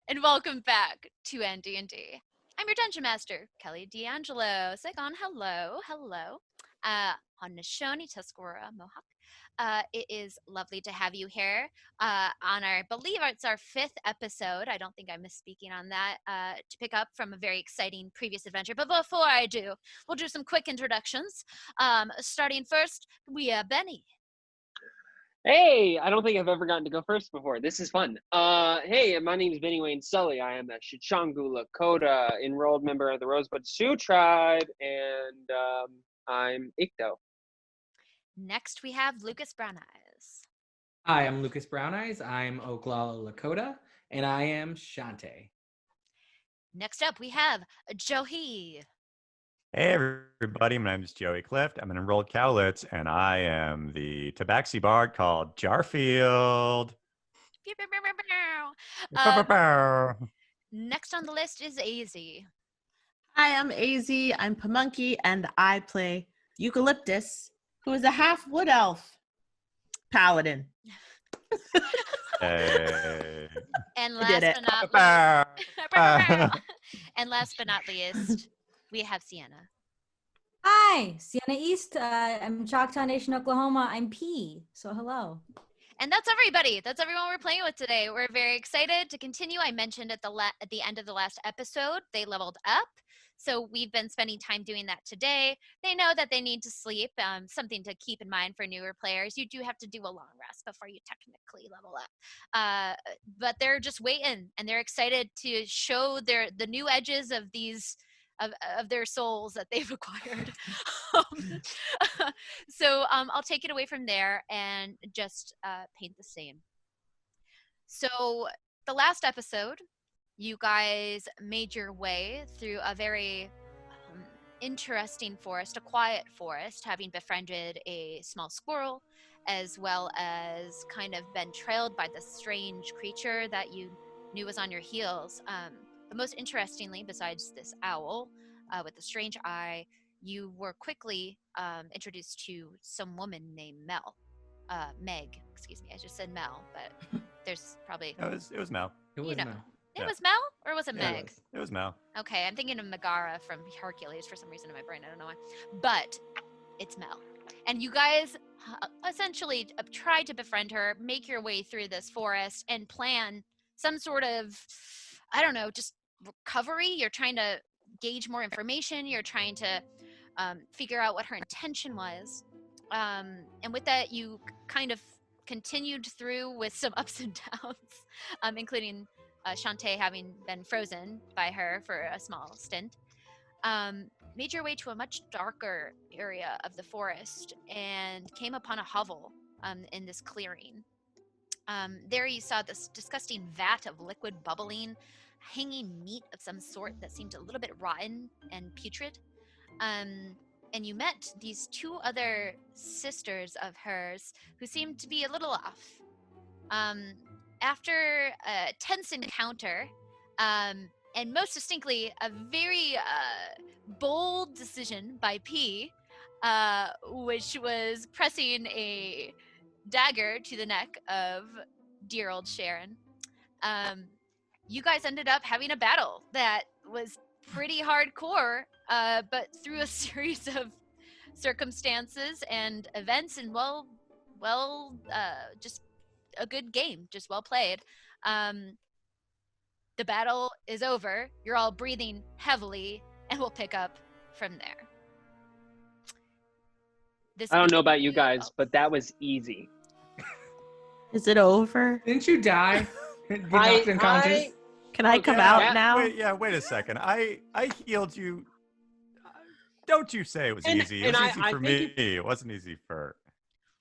and welcome back to NDND. I'm your Dungeon Master, Kelly D'Angelo. Saigon, hello. Haudenosaunee, Tuscarora, Mohawk. It is lovely to have you here on our, I believe it's our 5th episode. I don't think I'm misspeaking on that, to pick up from a very exciting previous adventure. But before I do, we'll do some quick introductions. Starting first, we have Benny. Hey, I don't think I've ever gotten to go first before. This is fun. Hey, my name is Benny Wayne Sully. I am a Shishangu Lakota enrolled member of the Rosebud Sioux tribe, and I'm Ikto. Next, we have Lucas Brown Eyes. Hi, I'm Lucas Brown Eyes. I'm Oglala Lakota, and I am Chante. Next up, we have Joey. Hey everybody, my name is Joey Clift. I'm an enrolled Cowlitz, and I am the Tabaxi bard called Jarfield. Next on the list is Azie. Hi, I'm Azie. I'm Pamunky, and I play Eucalyptus, who is a half wood elf paladin. Hey. And I did last but not least, we have Siena. Hi, Siena East. I'm Choctaw Nation, Oklahoma. I'm P. So hello. And that's everybody. That's everyone we're playing with today. We're very excited to continue. I mentioned at the end of the last episode, they leveled up. So we've been spending time doing that today. They know that they need to sleep. Something to keep in mind for newer players. You do have to do a long rest before you technically level up. But they're just waiting, and they're excited to show the new edges of these of their souls that they've acquired. So I'll take it away from there and just paint the scene. So the last episode, you guys made your way through a very interesting forest, a quiet forest, having befriended a small squirrel, as well as kind of been trailed by this strange creature that you knew was on your heels. But most interestingly, besides this owl with the strange eye, you were quickly introduced to some woman named Meg. Excuse me, I just said Mel, but there's probably... It was Mel. It was Mel. It was Mel, or was it Yeah, Meg? It was Mel. Okay, I'm thinking of Megara from Hercules for some reason in my brain. I don't know why. But it's Mel. And you guys essentially tried to befriend her, make your way through this forest, and plan some sort of, I don't know, just recovery. You're trying to gauge more information. You're trying to figure out what her intention was. And with that, you kind of continued through with some ups and downs, including Chante having been frozen by her for a small stint. Made your way to a much darker area of the forest and came upon a hovel in this clearing. There you saw this disgusting vat of liquid bubbling, hanging meat of some sort that seemed a little bit rotten and putrid. And you met these 2 other sisters of hers who seemed to be a little off. After a tense encounter, and most distinctly, a very bold decision by P, which was pressing a dagger to the neck of dear old Sharon, you guys ended up having a battle that was pretty hardcore, but through a series of circumstances and events, and just a good game, just well played. The battle is over. You're all breathing heavily, and we'll pick up from there. I don't know about you guys, but that was easy. Is it over? Didn't you die? Get knocked unconscious? Can I come out now? Wait a second. I healed you. Don't you say it was easy. It was easy for me. It wasn't easy for...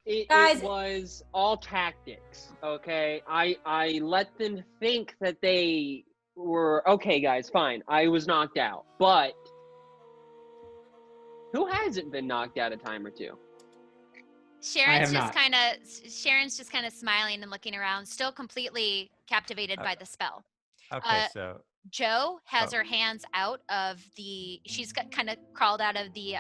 It was all tactics, okay? I let them think that they were, okay, guys, fine. I was knocked out, but who hasn't been knocked out a time or two? Sharon's just kind of smiling and looking around, still completely captivated by the spell. Okay, so... Jo has her hands out of she's kind of crawled out of the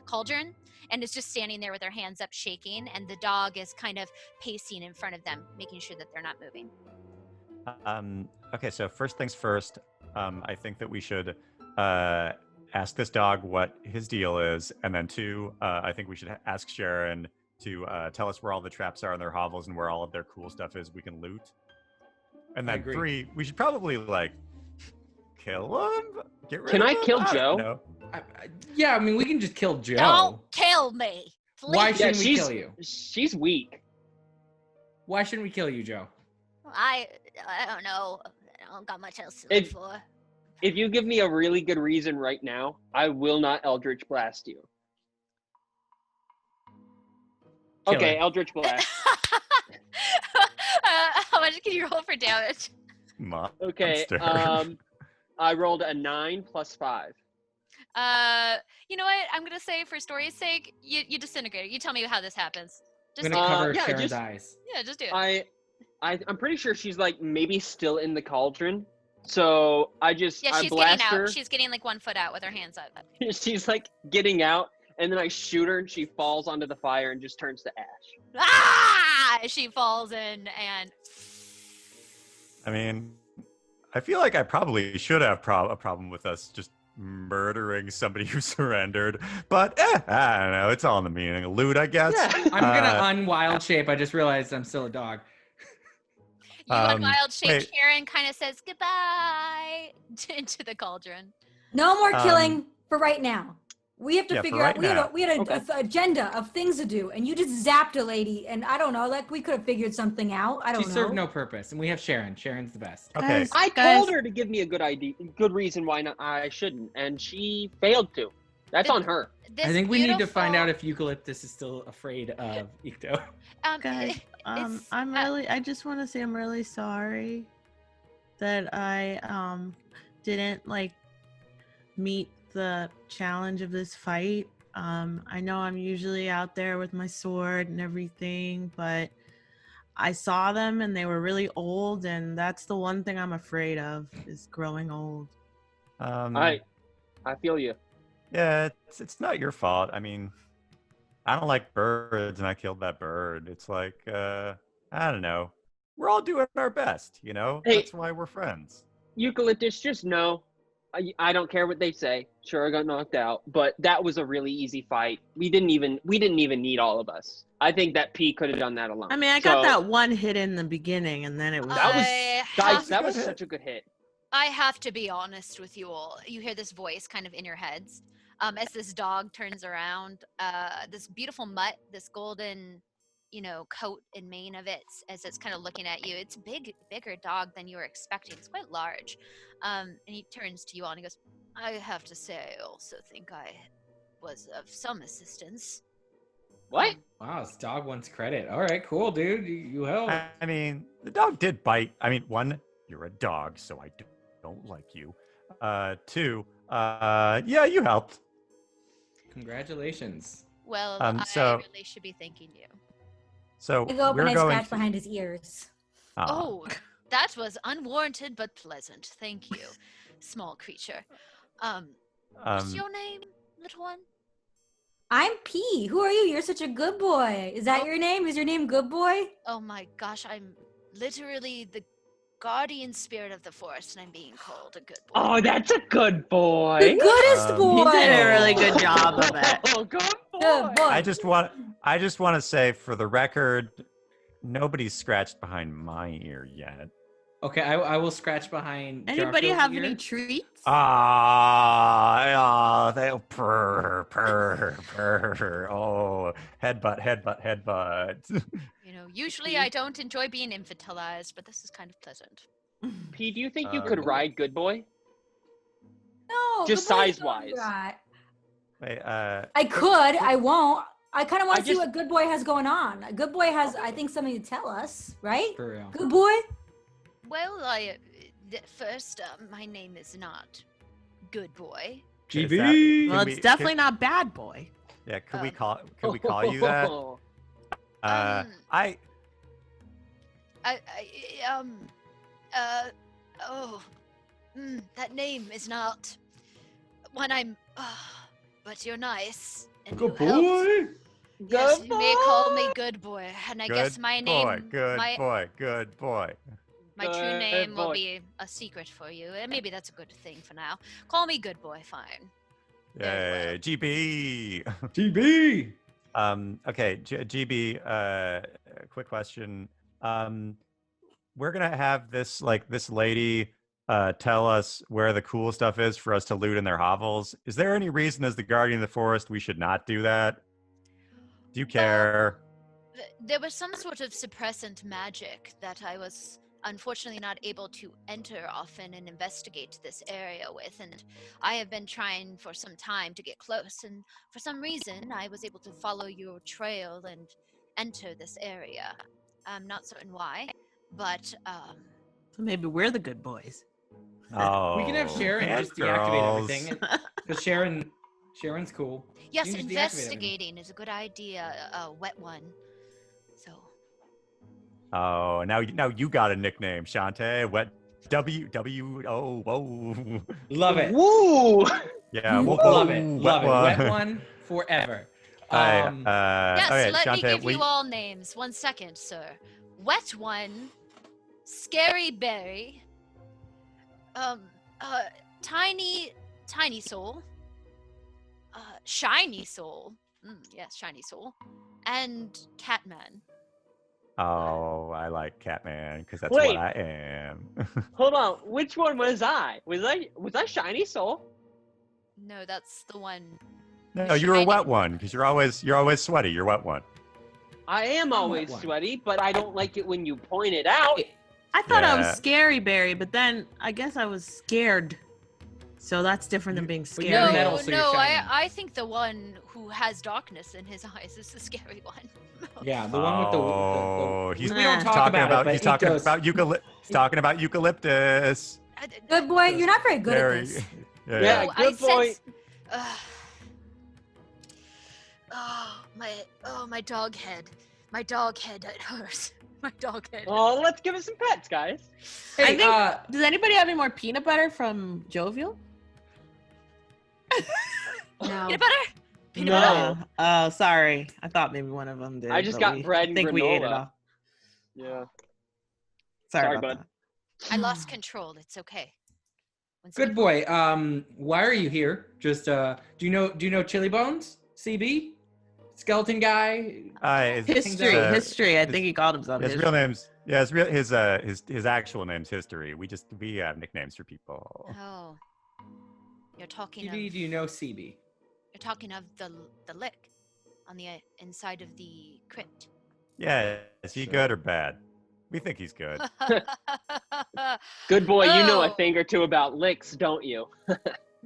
cauldron and is just standing there with her hands up shaking, and the dog is kind of pacing in front of them, making sure that they're not moving. Okay, so first things first, I think that we should ask this dog what his deal is, and then two, I think we should ask Sharon to tell us where all the traps are in their hovels and where all of their cool stuff is we can loot. And I then agree. three, we should probably like kill him. Get rid Can of I him? kill don't Joe? know. Yeah, I mean, we can just kill Joe. Don't kill me. Why Please. shouldn't we kill you? She's weak. Why shouldn't we kill you, Joe? I don't know. I don't got much else to live for. If you give me a really good reason right now, I will not Eldritch Blast you. Kill Okay, her. Eldritch Blast. How much can you roll for damage? Okay, Monster. I rolled a 9 plus 5. You know what? I'm gonna say for story's sake, you disintegrate it. You tell me how this happens. I'm Just gonna cover yeah, Sharon's just- eyes. yeah, just do it. I'm pretty sure she's like maybe still in the cauldron. So I Yeah, I she's blast getting out. her. She's getting like 1 foot out with her hands up. She's like getting out, and then I shoot her, and she falls onto the fire and just turns to ash. Ah! She falls in and. I mean, I feel like I probably should have a problem with us just murdering somebody who surrendered, but I don't know. It's all in the meaning of loot, I guess. Yeah. I'm gonna unwild shape. I just realized I'm still a dog. You on wild shape, wait. Sharon kind of says goodbye into the cauldron. No more killing for right now. We have to Yeah, for figure out. right We had Okay. a agenda of things to do, and you just zapped a lady. And I don't know. Like we could have figured something out. I don't She know. served no purpose, and we have Sharon. Sharon's the best. Okay. Guys, I guys, told her to give me a good reason why not I shouldn't, and she failed to. That's on her. This I think we need to find out beautiful- if Eucalyptus is still afraid of Ikto. guys, it's- I just want to say I'm really sorry that I didn't like meet the challenge of this fight. I know I'm usually out there with my sword and everything, but I saw them and they were really old, and that's the one thing I'm afraid of is growing old. I feel you. Yeah, it's not your fault. I mean, I don't like birds, and I killed that bird. It's like, I don't know. We're all doing our best, you know? Hey. That's why we're friends. Eucalyptus, just know, I don't care what they say. Sure, I got knocked out, but that was a really easy fight. We didn't even need all of us. I think that P could have done that alone. I mean, I got So, that one hit in the beginning, and then it was That was I guys. have- That was such a good hit. I have to be honest with you all. You hear this voice kind of in your heads. As this dog turns around, this beautiful mutt, this golden, coat and mane of it, as it's kind of looking at you. It's bigger dog than you were expecting. It's quite large. And he turns to you all and he goes, I have to say, I also think I was of some assistance. What? Wow, this dog wants credit. All right, cool, dude. You helped. I mean, the dog did bite. I mean, one, you're a dog, so I don't like you. Two, yeah, you helped. Congratulations. Well, I really should be thanking you. So I go up we're and I going scratch behind his ears. Oh, that was unwarranted but pleasant. Thank you, small creature. What's your name, little one? I'm P. Who are you? You're such a good boy. Is that your name? Is your name Good Boy? Oh my gosh, I'm literally the guardian spirit of the forest, and I'm being called a good boy. Oh, that's a good The boy. goodest boy. He did a really good job of it. Oh, good boy. Good boy. I just want to say, for the record, nobody's scratched behind my ear yet. Okay, I will scratch behind. Anybody Jarfield's have ear. any treats? They'll purr. Oh, headbutt. Usually I don't enjoy being infantilized, but this is kind of pleasant. P, do you think you could ride good boy? No. Just Good Boy's size-wise. right. Wait, I could. I won't. I kind of want I to see just- what Good Boy has going on. Good Boy has, I think, something to tell us, right? For real. Good Boy? Well, first, my name is not Good Boy. Is GB. that- Well, can it's we- definitely can- not bad boy. Yeah, could we Um, call you that? Um, I that name is not one I'm. But you're nice. And Good you helped. boy. Yes, Good you may call me boy. Good Boy, and I good guess my boy, name, good my boy, good boy. My true Good name will boy. be a secret for you, and maybe that's a good thing for now. Call me Good Boy, fine. Very well. Yay, GB. GB. Okay, GB. Quick question. We're gonna have this lady tell us where the cool stuff is for us to loot in their hovels. Is there any reason, as the guardian of the forest, we should not do that? Do you care? There was some sort of suppressant magic that I was unfortunately not able to enter often and investigate this area with, and I have been trying for some time to get close, and for some reason I was able to follow your trail and enter this area. I'm not certain why, but So maybe we're the good boys. Oh, We can have Sharon and just deactivate girls. everything because Sharon's cool. yes, You can just deactivate everything. investigating is a good idea, wet one. So Oh, now you got a nickname, Chante. Wet whoa. Love it. Woo! Yeah, we'll Love it. wet Love it. Wet one. one forever. Yes, yes, okay, let me Chante, give you all names. 1 second, sir. Wet one, Scary Berry, Tiny Soul, Shiny Soul. Yes, Shiny Soul, and Catman. Oh, I like Catman because that's Wait. what I am. Hold on. Which one was I? Was I Shiny Soul? No, that's the one. No, you're a Shiny. wet one because you're always sweaty. You're wet one. I am I'm always wet one. sweaty, but I don't like it when you point it out. I thought I was Yeah. Scary Berry, but then I guess I was scared. So that's different than being but scared. you're No, metal, so you're no, shiny. I think the one who has darkness in his eyes is the scary one. Yeah, the one with the. Oh, the he's we don't Nah. talk talking about, about it, he's but talking Ikto's- about he's talking about eucalyptus. Good boy, you're not very good Very. at this. Yeah, No, good boy. My dog head. My dog head, it hurts. My dog head. Oh, let's give it some pets, guys. I Hey, think- Does anybody have any more peanut butter from Jovial? No. Peanut butter? Peanut No. butter? Oh, sorry. I thought maybe one of them did. I just but got bread I and think we ate it granola. all. Yeah. Sorry, Sorry, about bud. that. I lost control. It's okay. When Good somebody- boy. Why are you here? Just do you know Chili Bones? CB? Skeleton guy? History, out- history. I think he called himself His history. real name's his actual name's History. We have nicknames for people. Oh. You're talking CB, of do you know CB? you're talking of the lick on the inside of the crypt. Yeah, is he Sure. good or bad? We think he's good. Good boy, you know a Oh. thing or two about licks, don't you?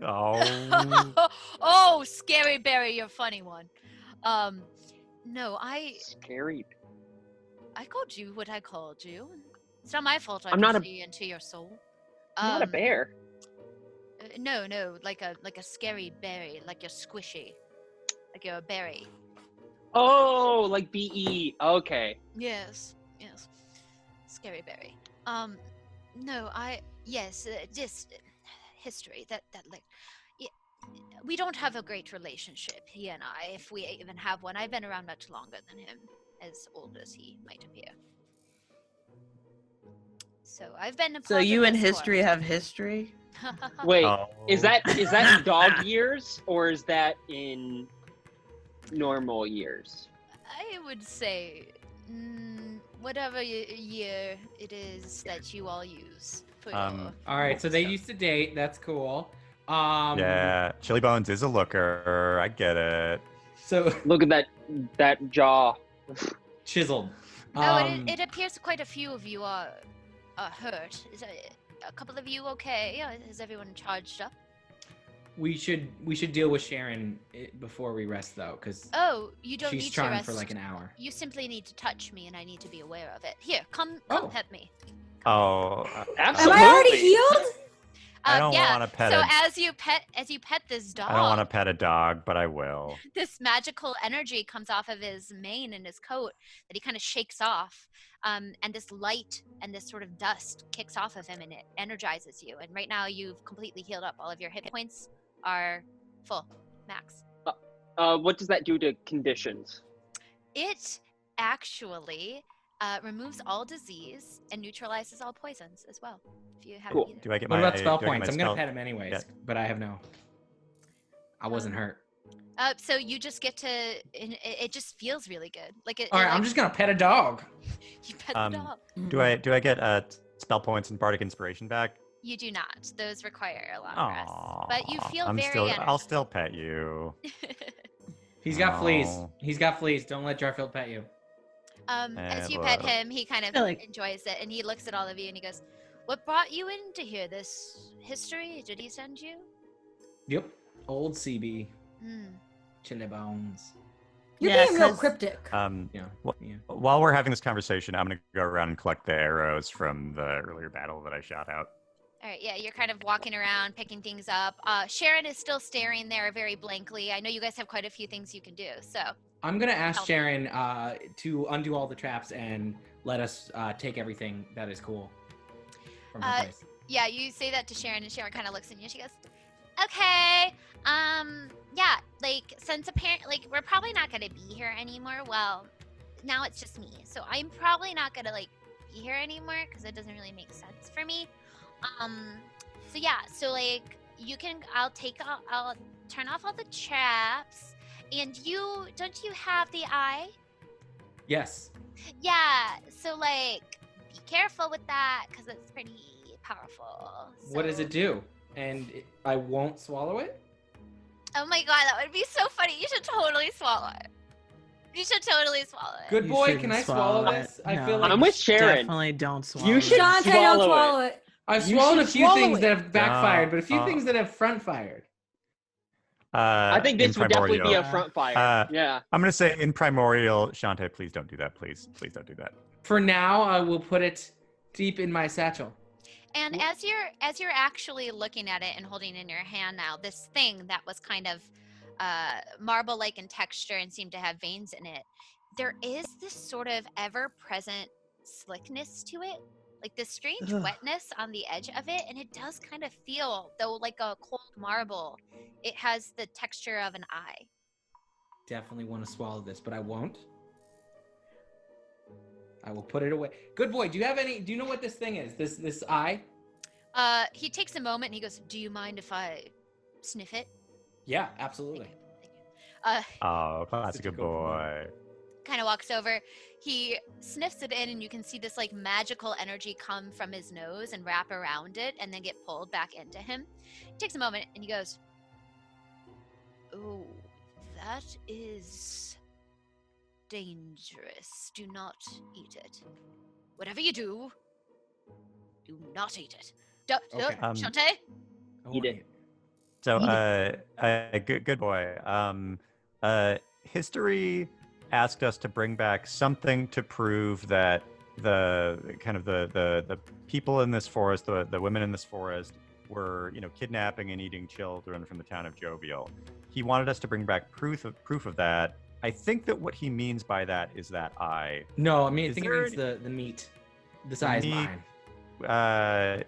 Oh, Oh, Scary Berry, you're a funny one. No, I Scary. called you what I called you. It's not my fault I I'm not can a- see into your soul. I'm not a bear. No, like a scary berry, like you're squishy, like you're a berry. Oh, like BE. Okay. Yes, scary berry. No, just history. That like, yeah, we don't have a great relationship, he and I, if we even have one. I've been around much longer than him, as old as he might appear. So I've been. So you and history have history? Wait, Oh. is that in dog years or is that in normal years? I would say whatever year it is that you all use for your. All right, so they stuff. used to date. That's cool. Yeah, Chili Bones is a looker. I get it. So Look at that jaw. chiseled. Oh, it appears quite a few of you are hurt. Is a couple of you okay? Is everyone charged up? We should deal with Sharon before we rest though, because Oh, you don't she's need to trying rest. for like an hour. You simply need to touch me, and I need to be aware of it. Here, come Oh. pet me. Oh, Am Absolutely. I already healed? I don't yeah. want to pet So a. as you pet this dog, I don't want to pet a dog, but I will. this magical energy comes off of his mane and his coat that he kind of shakes off, and this light and this sort of dust kicks off of him, and it energizes you. And right now, you've completely healed up. All of your hit points are full, max. What does that do to conditions? It actually removes all disease and neutralizes all poisons as well. If you have Cool. either. Do I get What my about spell do I get points? my I'm gonna spell- pet him anyways, Yeah. but I wasn't hurt. So you just get to. It just feels really good. Like it. All right, like, I'm just gonna pet a dog. You pet the dog. Do I get spell points and bardic inspiration back? You do not. Those require a long rest. But you Aw, feel I'm very still. energized. I'll still pet you. He's got fleas. Oh. He's got fleas. Don't let Jarfield pet you. As you pet look. him, he kind of feel like- enjoys it, and he looks at all of you and he goes, "What brought you in to hear this history? Did he send you?" Yep. Old CB. Hmm. Chili bones. You're Yeah, being real 'cause- cryptic. Yeah. Yeah. While we're having this conversation, I'm gonna go around and collect the arrows from the earlier battle that I shot out. All right, yeah, you're kind of walking around, picking things up. Sharon is still staring there very blankly. I know you guys have quite a few things you can do, so. I'm gonna ask Help. Sharon to undo all the traps and let us take everything that is cool from her place. Yeah, you say that to Sharon, and Sharon kind of looks at you, and she goes, "Okay, yeah, like, since apparently, like, we're probably not gonna be here anymore. Well, now it's just me, so I'm probably not gonna, like, be here anymore, because it doesn't really make sense for me. So yeah, so, like, I'll turn off all the traps, and don't you have the eye? Yes. Yeah, so, like, be careful with that, because it's pretty powerful. What does so- it do? And I won't swallow it? Oh my god, that would be so funny. You should totally swallow it. You should totally swallow it. Good You boy, shouldn't can I swallow it. this? I No, feel like I'm with Sharon. Definitely don't swallow You it. should Chante, don't swallow it. swallow it. I've You swallowed a should few swallow things it. that have backfired, but a few Uh, things that have front fired. I think this would definitely be a Primordial. front fire. Yeah. I'm gonna say in Primordial, Chante, please don't do that. Please don't do that. For now, I will put it deep in my satchel. And as you're actually looking at it and holding it in your hand now, this thing that was kind of marble-like in texture and seemed to have veins in it, there is this sort of ever-present slickness to it, like this strange Ugh. wetness on the edge of it, and it does kind of feel, though, like a cold marble. It has the texture of an eye. Definitely want to swallow this, but I won't. I will put it away. Good boy, do you know what this thing is? This eye? He takes a moment and he goes, "Do you mind if I sniff it?" Yeah, absolutely. Thank you. Oh, classic Such a good good boy. boy. Kind of walks over. He sniffs it in, and you can see this like magical energy come from his nose and wrap around it, and then get pulled back into him. He takes a moment and he goes, "Oh, that is dangerous. Do not eat it. Whatever you do not eat it. Okay. Chante?" I Eat won't it. So, Eat good boy. History asked us to bring back something to prove that the people in this forest, the women in this forest, were kidnapping and eating children from the town of Jovial. He wanted us to bring back proof of that. I think that what he means by that is that eye. No, I mean, I Is think it there means the meat. This eye is meat? mine.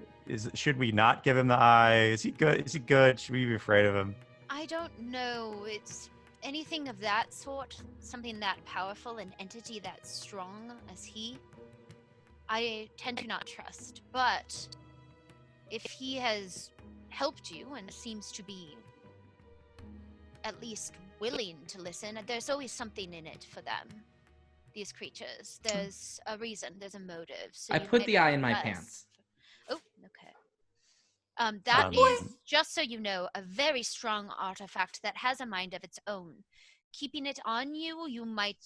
Should we not give him the eye? Is he good? Should we be afraid of him? I don't know. It's anything of that sort, something that powerful, an entity that strong as he, I tend to not trust. But if he has helped you and seems to be at least willing to listen, there's always something in it for them. These creatures. There's a reason, there's a motive. So I you put might the eye in my press- pants. Oh, okay. That Um, is, just so you know, a very strong artifact that has a mind of its own. Keeping it on you, you might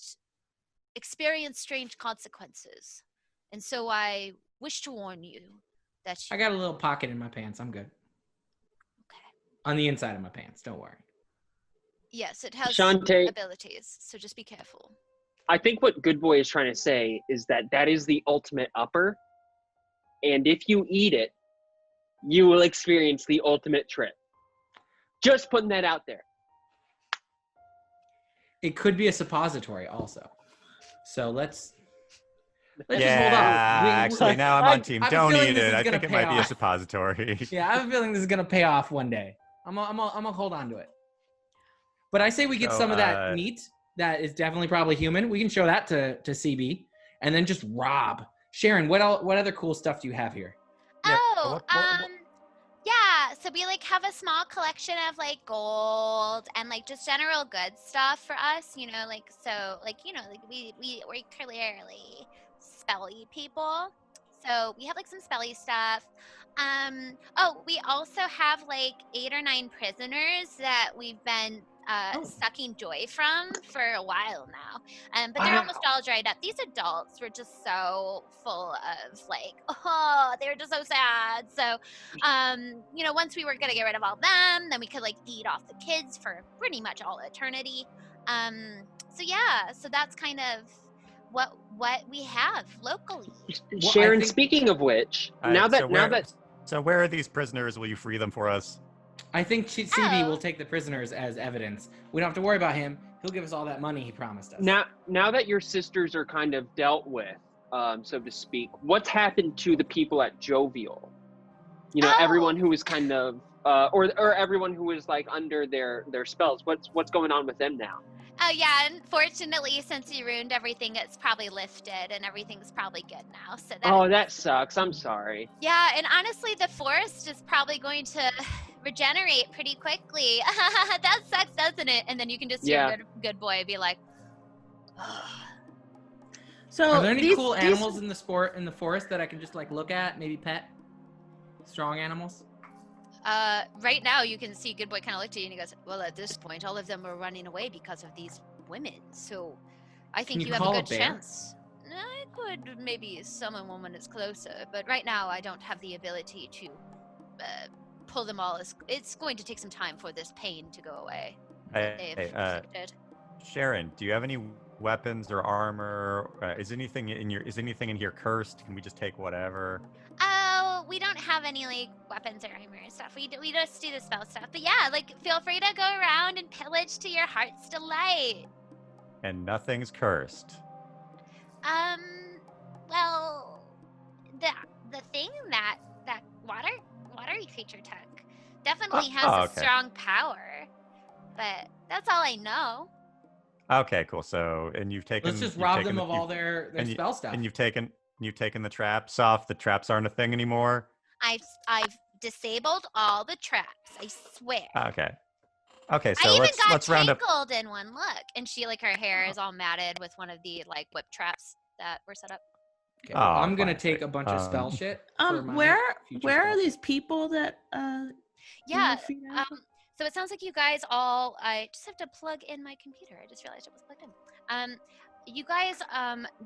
experience strange consequences. And so I wish to warn you that I got a little pocket in my pants. I'm good. Okay. On the inside of my pants. Don't worry. Yes, it has Chante, abilities, so just be careful. I think what Good Boy is trying to say is that is the ultimate upper. And if you eat it, you will experience the ultimate trip. Just putting that out there. It could be a suppository also. So let's Yeah, just hold on. actually, now I'm on team. I have a Don't feeling eat this is it. I gonna think it pay might be a off. suppository. Yeah, I have a feeling this is gonna pay off one day. I'm gonna hold on to it. But I say we get So, some of that meat that is definitely probably human. We can show that to CB, and then just rob. Sharon, what other cool stuff do you have here? Yeah, Oh, yeah. So we like have a small collection of like gold and like just general good stuff for us, like so like like we're clearly spelly people. So we have like some spelly stuff. Oh, we also have like 8 or 9 prisoners that we've been sucking joy from for a while now. But they're almost all dried up. These adults were just so full of like, oh, they were just so sad. So, once we were gonna get rid of all them, then we could like feed off the kids for pretty much all eternity. So yeah, so that's kind of what we have locally. Sharon, speaking of which, so where are these prisoners? Will you free them for us? I think CB will take the prisoners as evidence. We don't have to worry about him. He'll give us all that money he promised us. Now that your sisters are kind of dealt with, so to speak, what's happened to the people at Jovial? Everyone who was kind of, or everyone who was like under their spells. What's going on with them now? Oh yeah, unfortunately, since you ruined everything, it's probably lifted and everything's probably good now. So that sucks. I'm sorry. Yeah, and honestly, the forest is probably going to regenerate pretty quickly. That sucks, doesn't it? And then you can just hear good boy be like, So are there any cool animals in the forest that I can just like look at, maybe pet? Strong animals? Right now you can see good boy kind of look at you and he goes, well, at this point, all of them are running away because of these women. So I think you have a good chance. I could maybe summon one when it's closer, but right now I don't have the ability to pull them all. It's going to take some time for this pain to go away. Sharon, do you have any weapons or armor? Is anything in here cursed? Can we just take whatever? Oh, we don't have any like weapons or armor and stuff. We just do the spell stuff. But yeah, like feel free to go around and pillage to your heart's delight. And nothing's cursed. Well, the thing that watery creature took definitely has a strong power, but that's all I know. Okay, cool. So, and you've taken. Let's just rob them of all their spell stuff. And you've taken the traps off. The traps aren't a thing anymore. I've disabled all the traps. I swear. Okay, so let's round up. I even got tangled in one. Look, and she like her hair is all matted with one of the like whip traps that were set up. Okay, well, I'm gonna take a bunch of spell shit. Where are these people that Yeah. So it sounds like you guys all. I just have to plug in my computer. I just realized it was plugged in. You guys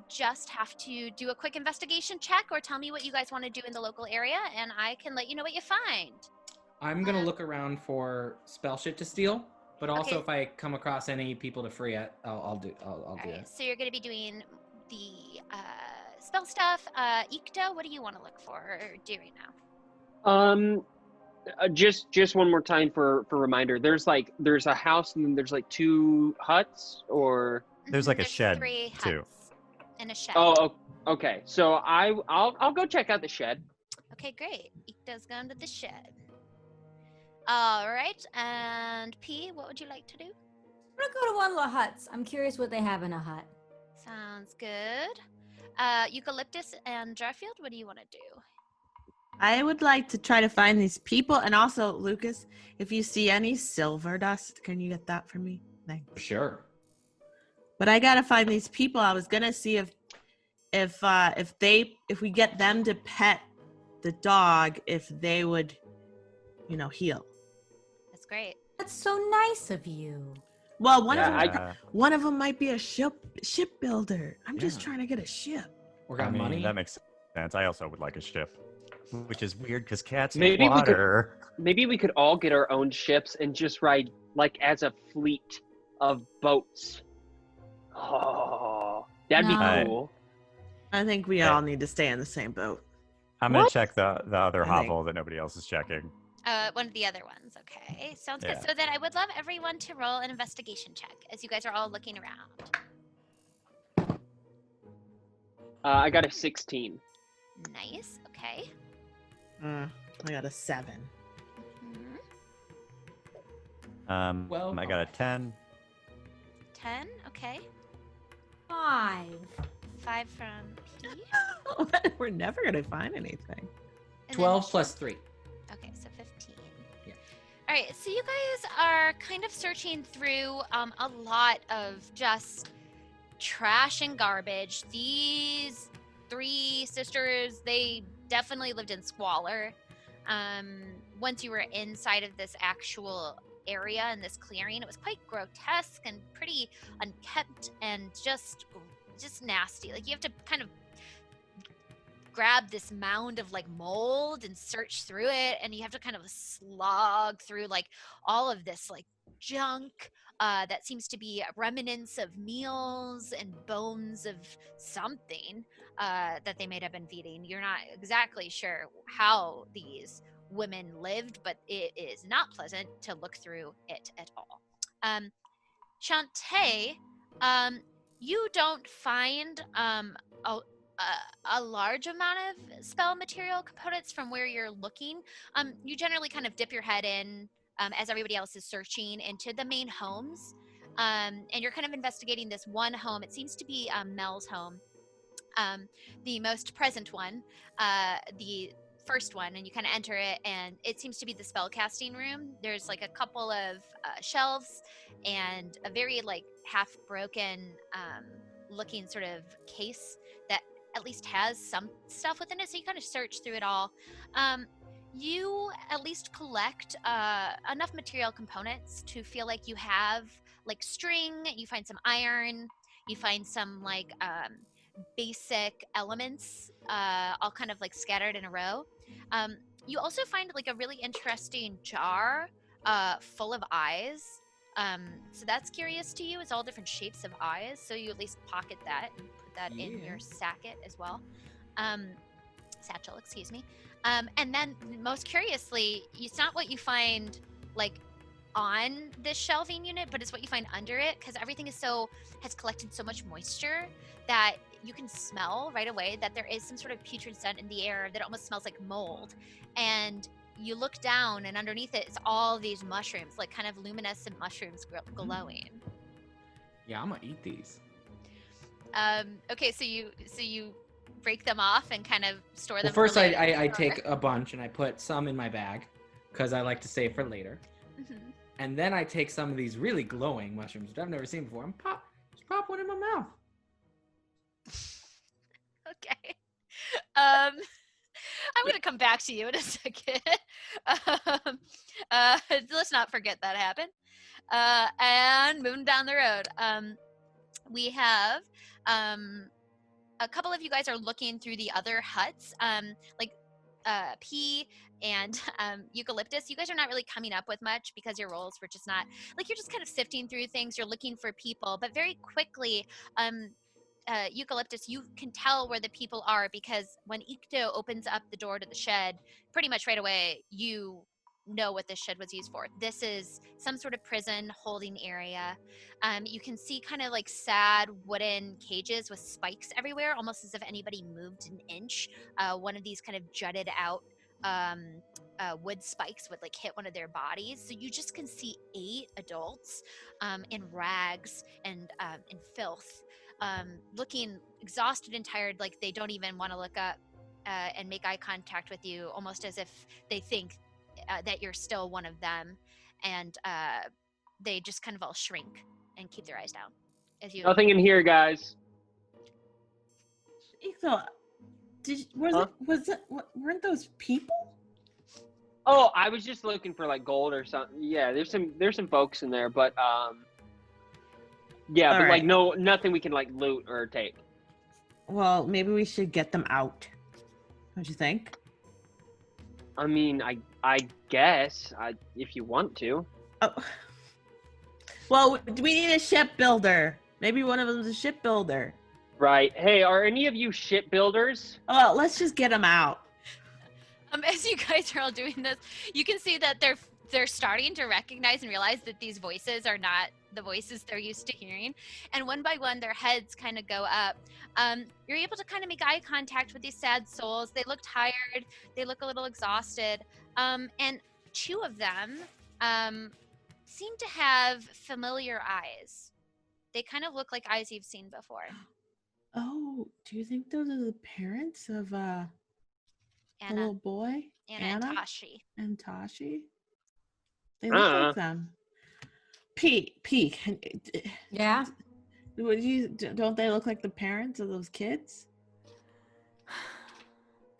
just have to do a quick investigation check or tell me what you guys want to do in the local area, and I can let you know what you find. I'm gonna look around for spell shit to steal, but also if I come across any people to free it, I'll do it. So you're gonna be doing the spell stuff. Ikto, what do you want to look for or do right now? Just one more time for reminder. There's a house and then there's like 2 huts, or there's like a shed 3 too. Huts and a shed. Oh, okay. So I'll go check out the shed. Okay, great. Ikto's going to the shed. All right, and P, what would you like to do? I'm gonna go to one of the huts. I'm curious what they have in a hut. Sounds good. Eucalyptus and Jarfield, what do you want to do? I would like to try to find these people, and also Lucas, if you see any silver dust, can you get that for me? Thanks. Sure. But I gotta find these people. I was gonna see if we get them to pet the dog, if they would, heal. That's great. That's so nice of you. Well, one of them might be a shipbuilder. I'm just trying to get a ship. Or got money. That makes sense. I also would like a ship, which is weird because cats need water. Maybe we could all get our own ships and just ride like as a fleet of boats. Oh, that'd be cool. I think we all need to stay in the same boat. I'm gonna check the other hovel that nobody else is checking. One of the other ones. Okay, sounds good. So then I would love everyone to roll an investigation check as you guys are all looking around. I got a 16. Nice. Okay. I got a 7. I got a 10. 10. Okay. 5. 5 from P. We're never gonna find anything. And 12 then plus 3. Okay, so 15. Yeah. All right, so you guys are kind of searching through a lot of just trash and garbage. These 3 sisters, they definitely lived in squalor. Once you were inside of this actual area in this clearing, it was quite grotesque and pretty unkept and just nasty. Like you have to kind of grab this mound of like mold and search through it, and you have to kind of slog through like all of this like junk that seems to be remnants of meals and bones of something that they may have been feeding. You're not exactly sure how these women lived, but it is not pleasant to look through it at all. Chante, you don't find a large amount of spell material components from where you're looking. You generally kind of dip your head in as everybody else is searching into the main homes. And you're kind of investigating this one home. It seems to be Mel's home, the most present one, the first one, and you kind of enter it, and it seems to be the spell casting room. There's like a couple of shelves and a very like half broken looking sort of case that at least has some stuff within it, so you kind of search through it all. You at least collect enough material components to feel like you have like string, you find some iron, you find some like basic elements all kind of like scattered in a row. You also find like a really interesting jar full of eyes. So that's curious to you. It's all different shapes of eyes, so you at least pocket that and put that in your sacket as well. Satchel, excuse me. And then most curiously, it's not what you find like on this shelving unit, but it's what you find under it, because everything has collected so much moisture that you can smell right away that there is some sort of putrid scent in the air that almost smells like mold. And you look down, and underneath it is all these mushrooms, like kind of luminescent mushrooms glowing. Yeah, I'm gonna eat these. Okay, so you break them off and kind of store them. Well, first I take a bunch and I put some in my bag because I like to save for later. Mm-hmm. And then I take some of these really glowing mushrooms, which I've never seen before, and just pop one in my mouth. Okay. I'm gonna come back to you in a second. Let's not forget that happened. And moving down the road, we have a couple of you guys are looking through the other huts, like P and Eucalyptus. You guys are not really coming up with much because your roles were just not, like, you're just kind of sifting through things. You're looking for people, but very quickly, Eucalyptus, you can tell where the people are, because when Ikto opens up the door to the shed, pretty much right away, you know what this shed was used for. This is some sort of prison holding area. You can see kind of like sad wooden cages with spikes everywhere, almost as if anybody moved an inch. One of these kind of jutted out wood spikes would like hit one of their bodies. So you just can see 8 adults in rags and in filth, looking exhausted and tired, like they don't even want to look up and make eye contact with you, almost as if they think that you're still one of them, and they just kind of all shrink and keep their eyes down as you. Nothing in here, guys. Ikto, weren't those people? Oh, I was just looking for like gold or something. Yeah, there's some folks in there, but yeah, All but right. like nothing we can like loot or take. Well, maybe we should get them out. Don't you think? I mean, I guess if you want to. Oh. Well, we need a shipbuilder. Maybe one of them's a shipbuilder. Right. Hey, are any of you shipbuilders? Oh, let's just get them out. As you guys are all doing this, you can see that they're starting to recognize and realize that these voices are not the voices they're used to hearing, and one by one their heads kind of go up. You're able to kind of make eye contact with these sad souls. They look tired, they look a little exhausted, and 2 of them seem to have familiar eyes. They kind of look like eyes you've seen before. Oh, do you think those are the parents of the Anna, little boy? and Tashi. And Tashi? They look like them. P. Yeah. Don't they look like the parents of those kids?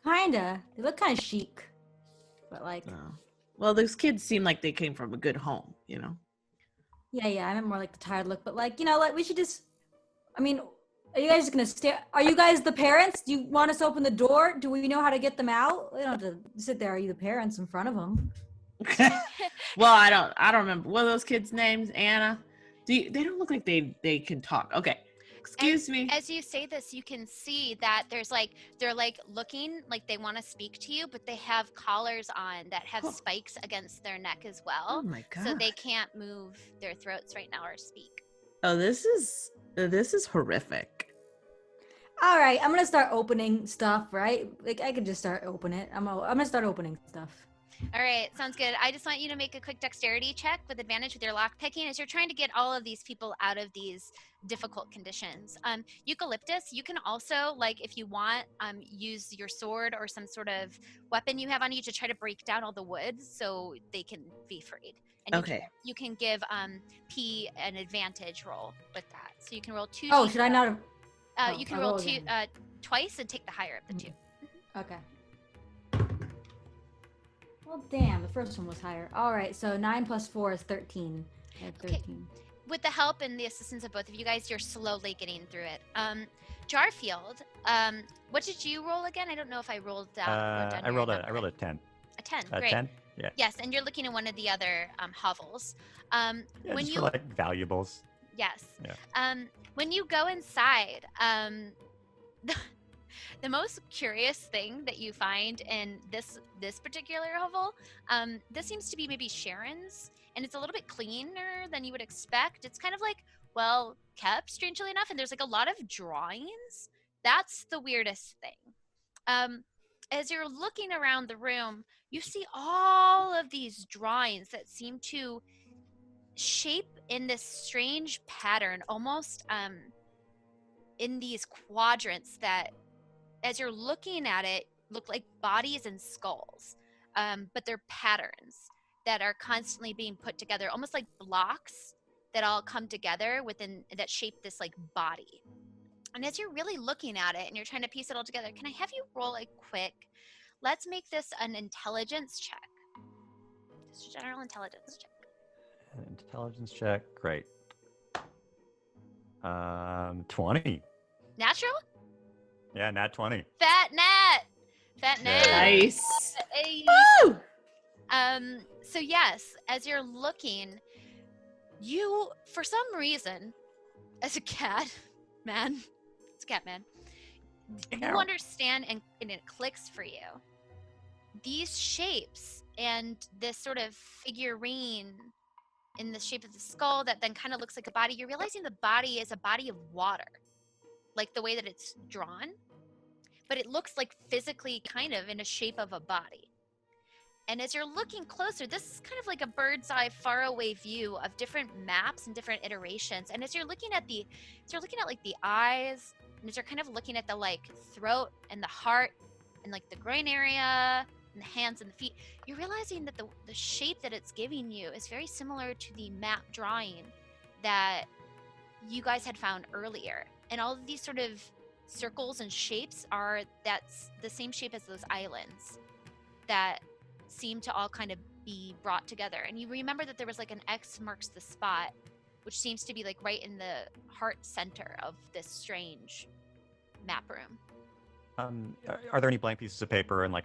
Kinda. They look kind of chic, but like. Oh. Well, those kids seem like they came from a good home, Yeah. I meant more like the tired look, but like like we should just. I mean, are you guys just gonna stay? Are you guys the parents? Do you want us to open the door? Do we know how to get them out? We don't have to sit there. Are you the parents in front of them? Well, I don't remember. What are those kids' names? Anna? They don't look like they can talk. Okay. Excuse me. As you say this, you can see that they're like looking like they want to speak to you, but they have collars on that have spikes against their neck as well. Oh my god. So they can't move their throats right now or speak. Oh, this is horrific. All right, I'm gonna start opening stuff. Right, like I could just start opening it. I'm gonna start opening stuff. All right, sounds good. I just want you to make a quick dexterity check with advantage with your lock picking as you're trying to get all of these people out of these difficult conditions. Eucalyptus, you can also, like, if you want, use your sword or some sort of weapon you have on you to try to break down all the wood so they can be freed. And you can give P an advantage roll with that. So you can roll 2. Oh, should I not have? You can roll 2 twice and take the higher of the 2. Okay. Well, damn, the first one was higher. All right, so 9 plus 4 is 13. I have 13. Okay. With the help and the assistance of both of you guys, you're slowly getting through it. Jarfield, what did you roll again? I don't know if I rolled down. I rolled a 10. A 10, A great. 10? Yeah. Yes, and you're looking at one of the other hovels. Yeah, when just you for like valuables. Yes. Yeah. When you go inside, the most curious thing that you find in this particular hovel, this seems to be maybe Sharon's, and it's a little bit cleaner than you would expect. It's kind of like well kept, strangely enough, and there's like a lot of drawings. That's the weirdest thing. As you're looking around the room, you see all of these drawings that seem to shape in this strange pattern, almost in these quadrants that, as you're looking at it, look like bodies and skulls, but they're patterns that are constantly being put together, almost like blocks that all come together that shape this like body. And as you're really looking at it and you're trying to piece it all together, can I have you roll a quick, let's make this an intelligence check. Just a general intelligence check. Intelligence check, great. 20. Natural? Yeah, nat 20. Fat nat. Nice. Hey. Woo! So yes, as you're looking, you, for some reason, as a cat man, you understand and it clicks for you. These shapes and this sort of figurine in the shape of the skull that then kind of looks like a body, you're realizing the body is a body of water, like the way that it's drawn, but it looks like physically kind of in a shape of a body. And as you're looking closer, this is kind of like a bird's eye faraway view of different maps and different iterations. And as you're looking at like the eyes, and as you're kind of looking at the like throat and the heart and like the groin area and the hands and the feet, you're realizing that the shape that it's giving you is very similar to the map drawing that you guys had found earlier. And all of these sort of circles and shapes that's the same shape as those islands that seem to all kind of be brought together. And you remember that there was like an X marks the spot, which seems to be like right in the heart center of this strange map room. Are there any blank pieces of paper and like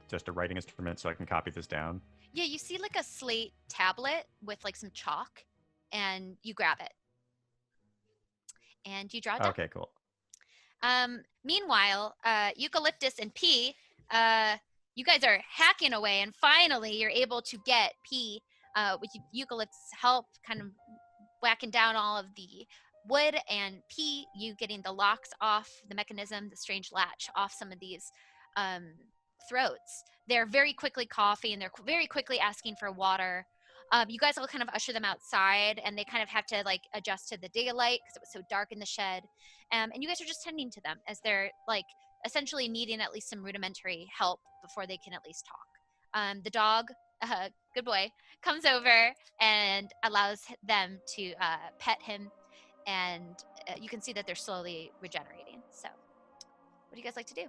just a writing instrument so I can copy this down? Yeah, you see like a slate tablet with like some chalk, and you grab it. And you draw it down. Okay, cool. Meanwhile, Eucalyptus and P, you guys are hacking away, and finally you're able to get P, with Eucalyptus' help, kind of whacking down all of the wood, and P, you getting the locks off the mechanism, the strange latch off some of these throats. They're very quickly coughing, they're very quickly asking for water. You guys all kind of usher them outside, and they kind of have to like adjust to the daylight because it was so dark in the shed. And you guys are just tending to them as they're like essentially needing at least some rudimentary help before they can at least talk. The dog, good boy, comes over and allows them to pet him, and you can see that they're slowly regenerating. So, what do you guys like to do?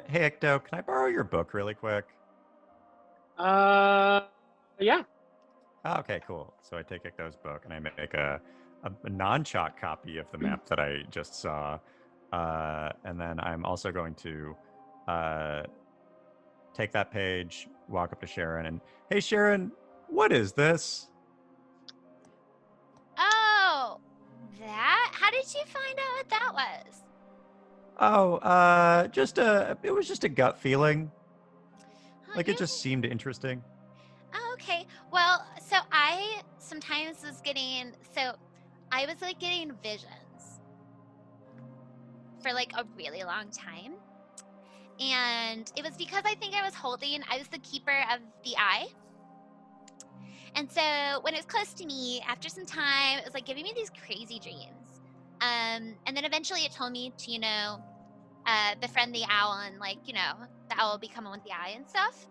Hey, Ikto, can I borrow your book really quick? Yeah. Oh, okay, cool. So I take Ikto's book and I make a non-chalk copy of the map that I just saw. And then I'm also going to take that page, walk up to Sharon, and hey, Sharon, what is this? Oh, that? How did you find out what that was? Oh, it was just a gut feeling. Oh, Like it just seemed interesting. Oh, okay. Well, so I sometimes was I was like getting visions for like a really long time. And it was because I think I was the keeper of the eye. And so when it was close to me, after some time, it was like giving me these crazy dreams. And then eventually it told me to, befriend the owl and the owl will become one with the eye and stuff,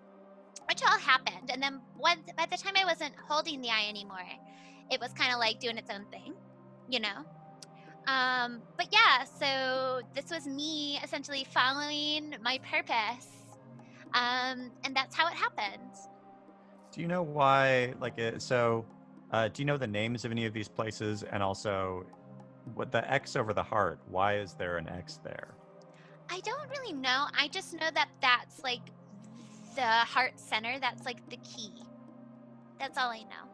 which all happened. And then by the time I wasn't holding the eye anymore, it was kind of like doing its own thing, you know? But yeah, so this was me essentially following my purpose. And that's how it happened. Do you know why? Do you know the names of any of these places? And also, what the X over the heart? Why is there an X there? I don't really know. I just know that that's like the heart center. That's like the key. That's all I know.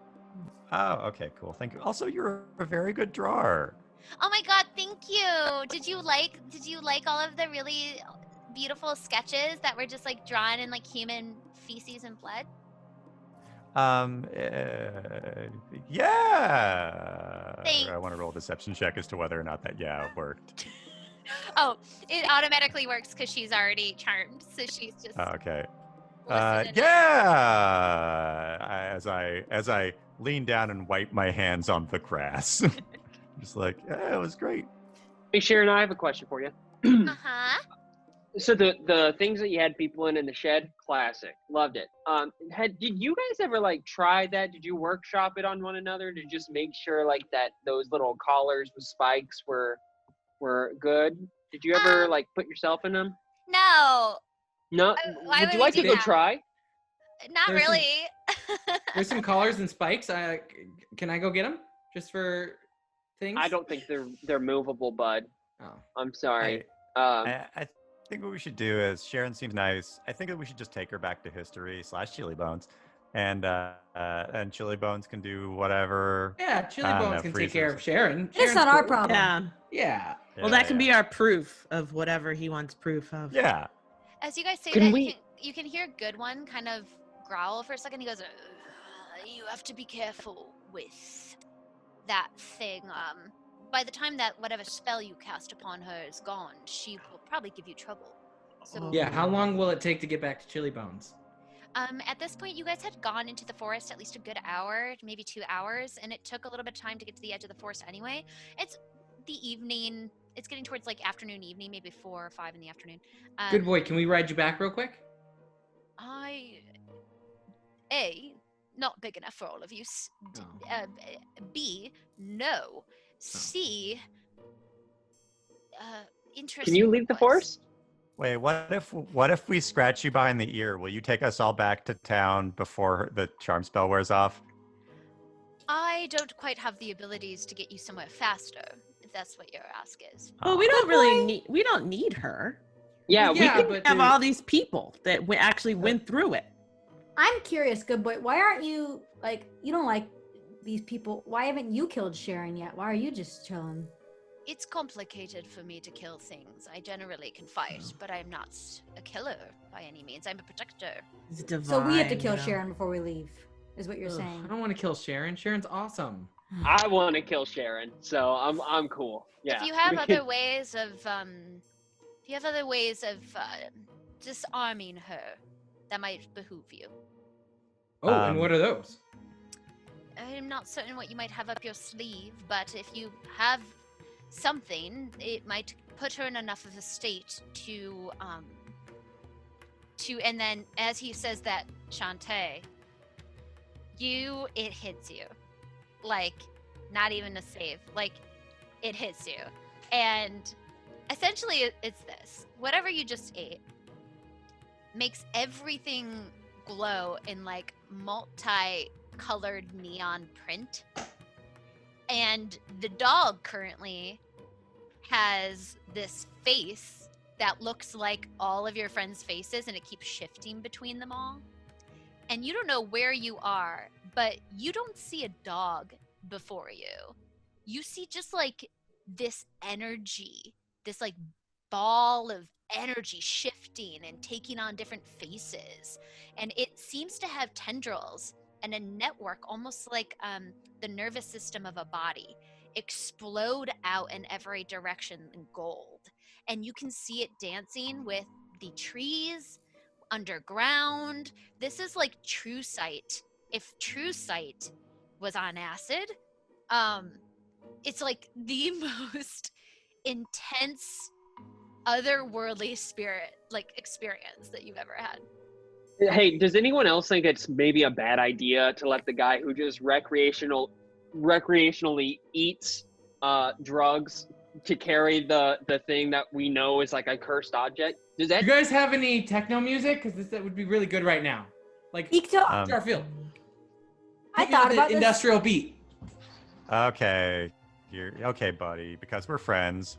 Oh, okay, cool. Thank you. Also, you're a very good drawer. Oh my god, thank you. Did you like all of the really beautiful sketches that were just like drawn in like human feces and blood? Yeah. Thanks. I want to roll a deception check as to whether or not that worked. Oh, it automatically works because she's already charmed, so she's just Okay. listening. Yeah. As I lean down and wipe my hands on the grass, just like, yeah, it was great. Hey, Sharon, I have a question for you. Uh-huh. So the things that you had people in the shed, classic, loved it. Did you guys ever like try that? Did you workshop it on one another to just make sure like that those little collars with spikes were good? Did you ever like put yourself in them? No. No. Why Would would you we like to do go that? try? Not There's really. There's some collars and spikes. Can I go get them just for things? I don't think they're movable, bud. Oh, I'm sorry. I think what we should do is Sharon seems nice. I think that we should just take her back to history / Chili Bones, and Chili Bones can do whatever. yeah, Chili Bones can take care of Sharon. It's Sharon's not our cool. problem. Yeah. Yeah. Well, that can be our proof of whatever he wants proof of. Yeah. As you guys say Can that, we- you can hear Good One kind of growl for a second. He goes, "You have to be careful with that thing. By the time that whatever spell you cast upon her is gone, she will probably give you trouble." So, Yeah. How long will it take to get back to Chili Bones? at this point, you guys had gone into the forest at least a good hour, maybe 2 hours, and it took a little bit of time to get to the edge of the forest anyway. It's the evening. It's getting towards like afternoon, evening, maybe 4 or 5 in the afternoon. Good boy. Can we ride you back real quick? Not big enough for all of you. B, no. C, interesting. Can you leave the voice. forest? Wait, what if we scratch you behind the ear? Will you take us all back to town before the charm spell wears off? I don't quite have the abilities to get you somewhere faster, if that's what your ask is. Well, we don't really need. We don't need her. Yeah, Well, we yeah, can. but We have all these people that actually went through it. I'm curious, good boy. Why aren't you you don't like these people? Why haven't you killed Sharon yet? Why are you just chilling? It's complicated for me to kill things. I generally can fight, but I'm not a killer by any means. I'm a protector. It's divine. So we have to kill you know? Sharon before we leave, is what you're Ugh, saying. I don't want to kill Sharon. Sharon's awesome. I want to kill Sharon, so I'm cool. Yeah. If you have we other can- ways of disarming her, that might behoove you. Oh, and what are those? I'm not certain what you might have up your sleeve, but if you have something, it might put her in enough of a state to and then as he says that, Chante, it hits you. Like, not even a save. Like, it hits you. And essentially it's this. Whatever you just ate makes everything glow in like multi-colored neon print. And the dog currently has this face that looks like all of your friends' faces, and it keeps shifting between them all. And you don't know where you are, but you don't see a dog before you. You see just like this energy, this like ball of energy shifting and taking on different faces. And it seems to have tendrils and a network, almost like the nervous system of a body, explode out in every direction in gold. And you can see it dancing with the trees underground. This is like True Sight. If True Sight was on acid, it's like the most intense otherworldly spirit like experience that you've ever had. Hey, does anyone else think it's maybe a bad idea to let the guy who just recreationally eats drugs to carry the thing that we know is like a cursed object? Does that? You guys have any techno music? Because that would be really good right now. Like Ikto, Jarfield. I thought about this. Industrial beat. Okay. Okay, buddy, because we're friends.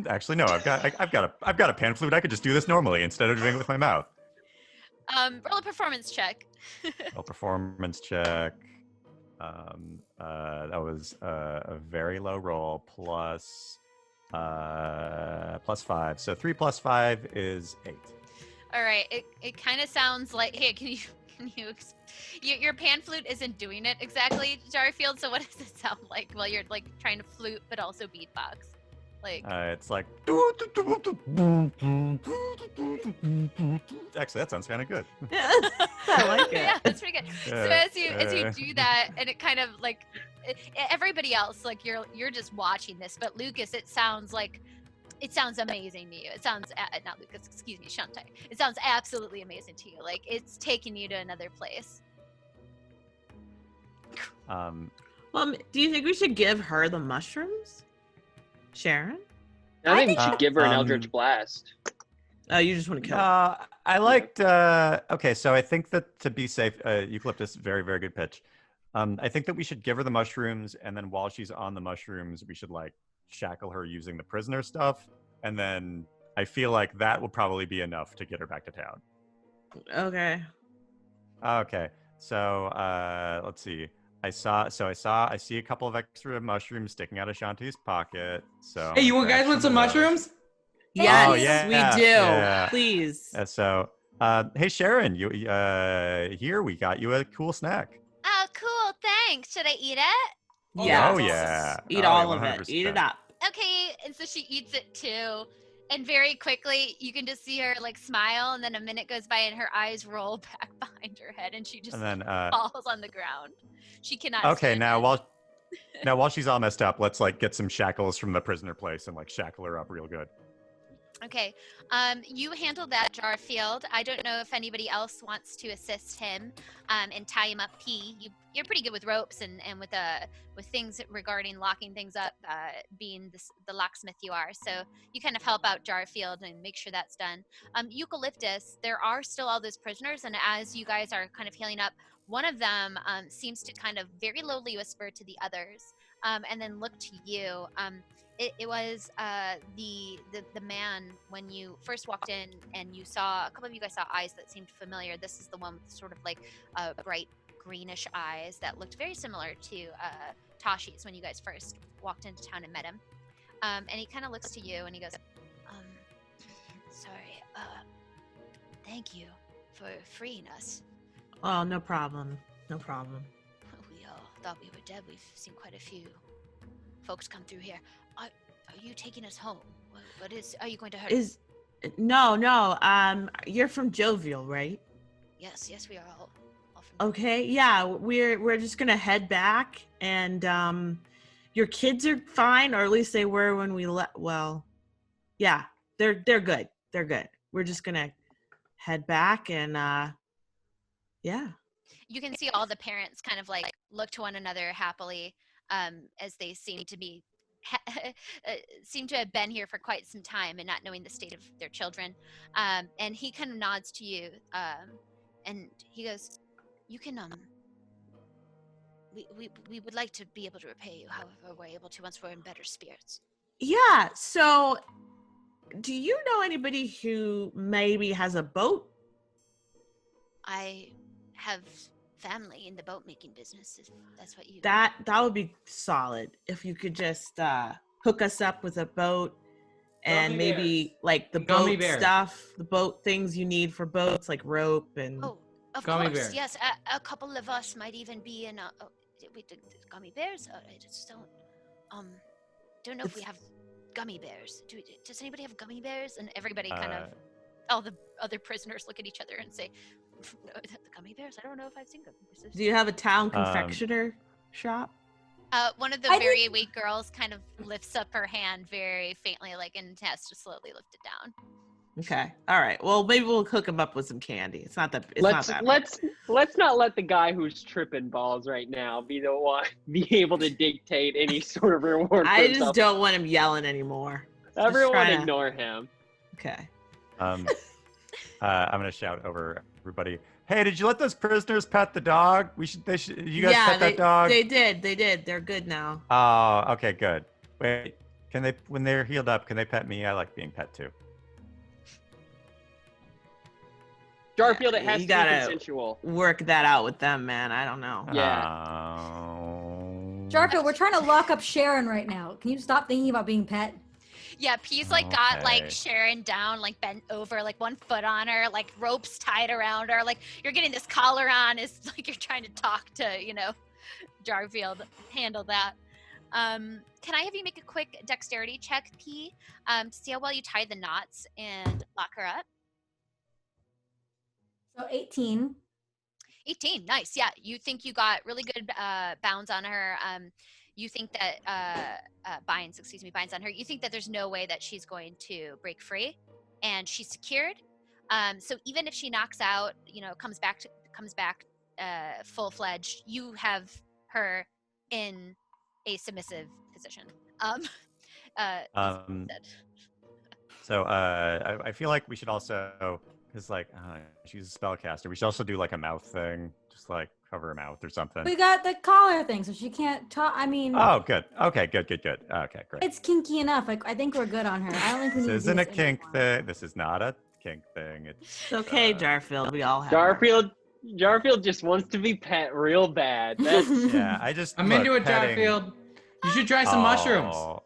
Actually, no, I've got a pan flute. I could just do this normally instead of doing it with my mouth. Roll a performance check. Roll performance check. That was a very low roll plus 5. So 3 plus 5 is 8. All right. It kind of sounds like, hey, can you your pan flute isn't doing it exactly, Jarfield, so what does it sound like while you're like trying to flute but also beatbox? Like it's like actually that sounds kind of good. I like it. Yeah, that's pretty good. So as you do that, and it kind of like everybody else, like you're just watching this, but Lucas, it sounds amazing to you. It sounds not Lucas, excuse me, Chante. It sounds absolutely amazing to you. Like it's taking you to another place. Do you think we should give her the mushrooms, Sharon? I think we should give her an Eldritch Blast. Oh, you just want to kill her? I liked. Okay, so I think that to be safe, Eucalyptus, very very good pitch. I think that we should give her the mushrooms, and then while she's on the mushrooms, we should like shackle her using the prisoner stuff, and then I feel like that will probably be enough to get her back to town. Okay. Okay, so let's see. I see a couple of extra mushrooms sticking out of Chante's pocket. So Hey, you guys want some mushrooms? Yes, Oh, yeah, we do. yeah. Please. So, hey Sharon, you here we got you a cool snack. Oh, cool. Thanks. Should I eat it? Yes. Oh yeah. Eat Oh, all of 100%. it. Eat it up. Okay. And so she eats it too. And very quickly, you can just see her like smile, and then a minute goes by, and her eyes roll back behind her head, and she just And then falls on the ground. She cannot. okay, stand now it. while she's all messed up, let's like get some shackles from the prisoner place and like shackle her up real good. Okay. You handle that, Jarfield. I don't know if anybody else wants to assist him and tie him up. You're pretty good with ropes and with things regarding locking things up, being the locksmith you are. So you kind of help out Jarfield and make sure that's done. Eucalyptus, there are still all those prisoners, and as you guys are kind of healing up, one of them seems to kind of very lowly whisper to the others and then look to you. It was the man when you first walked in, and you saw a couple of you guys saw eyes that seemed familiar. This is the one with sort of like bright greenish eyes that looked very similar to Tashi's when you guys first walked into town and met him. And he kind of looks to you and he goes, sorry, thank you for freeing us. Oh, no problem. No problem. We all thought we were dead. We've seen quite a few folks come through here. Are you taking us home? Are you going to hurt us? No. You're from Jovial, right? Yes, we are all from Okay. Yeah, we're just gonna head back, and your kids are fine, or at least they were when we left. Well, yeah, they're good. They're good. We're just gonna head back, and yeah. You can see all the parents kind of like look to one another happily, as they seem to be seem to have been here for quite some time and not knowing the state of their children. And he kind of nods to you, and he goes, "You can we would like to be able to repay you, however we're able to once we're in better spirits." Yeah. So, do you know anybody who maybe has a boat? I have family in the boat making business, if that's what you. That would be solid if you could just hook us up with a boat, and Gummy maybe bears. like the Gummy boat bears. stuff, the boat things you need for boats, like rope and. Oh, of Gummy course, bears. yes. A couple of us might even be in we did gummy bears. I just don't know if we have gummy bears. Does anybody have gummy bears? And everybody kind of, all the other prisoners look at each other and say, "No, the gummy bears? I don't know if I've seen gummy bears." Do you have a town confectioner shop? One of the I very weak girls kind of lifts up her hand very faintly, like, and has to slowly lift it down. Okay. All right. Well, maybe we'll hook him up with some candy. It's not that. Let's not that let's not let the guy who's tripping balls right now be the one be able to dictate any sort of reward. I for just himself. don't want him yelling anymore. Everyone trying to- ignore him. Okay. I'm gonna shout over everybody. Hey, did you let those prisoners pet the dog? They should. You guys pet that dog? They did. They're good now. Oh, okay, good. Wait, can they? When they're healed up, can they pet me? I like being pet too. Jarfield, it You has to be gotta- consensual. Work that out with them, man. I don't know. Yeah. Jarfield, we're trying to lock up Sharon right now. Can you stop thinking about being pet? Yeah, P's like got like Okay. Sharon down, like bent over, like one foot on her, like ropes tied around her, like you're getting this collar on. It's like you're trying to talk to, Jarfield. Handle that. Can I have you make a quick dexterity check, P, to see how well you tie the knots and lock her up? So 18. 18, nice. Yeah, you think you got really good bounds on her. You think that binds on her. You think that there's no way that she's going to break free, and she's secured. So even if she knocks out, comes back full fledged, you have her in a submissive position. So I feel like we should also, because she's a spellcaster, we should also do like a mouth thing, just like cover her mouth or something. We got the collar thing, so she can't talk. I mean, Oh, good. Okay, good. Okay, great. it's kinky enough. Like, I think we're good on her. I don't think we need This to do isn't a this kink anymore. thing. This is not a kink thing. It's okay, Jarfield. We all have. our- Jarfield just wants to be pet real bad. That's Yeah, I'm look, into it, petting- Jarfield. You should try some mushrooms. Oh.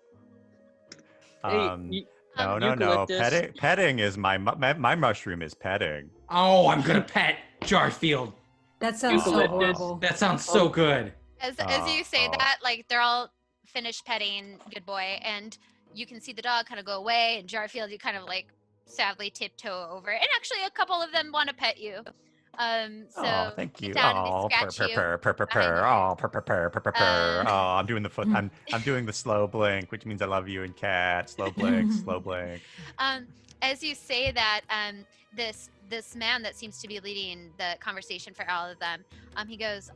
Hey, No. Eucalyptus. Petting is my mushroom is petting. Oh, I'm gonna pet Jarfield. That sounds so Eucalyptus. horrible. That sounds so good. As you say that, like they're all finished petting good boy, and you can see the dog kind of go away, and Jarfield, you kind of like sadly tiptoe over, and actually a couple of them want to pet you. So Oh, thank sit you. down and Oh, they scratch you purr. behind Oh, purr. Oh, I'm doing the foot. Mm. I'm doing the slow blink, which means I love you and cat. Slow blink, slow blink. As you say that, this man that seems to be leading the conversation for all of them, he goes,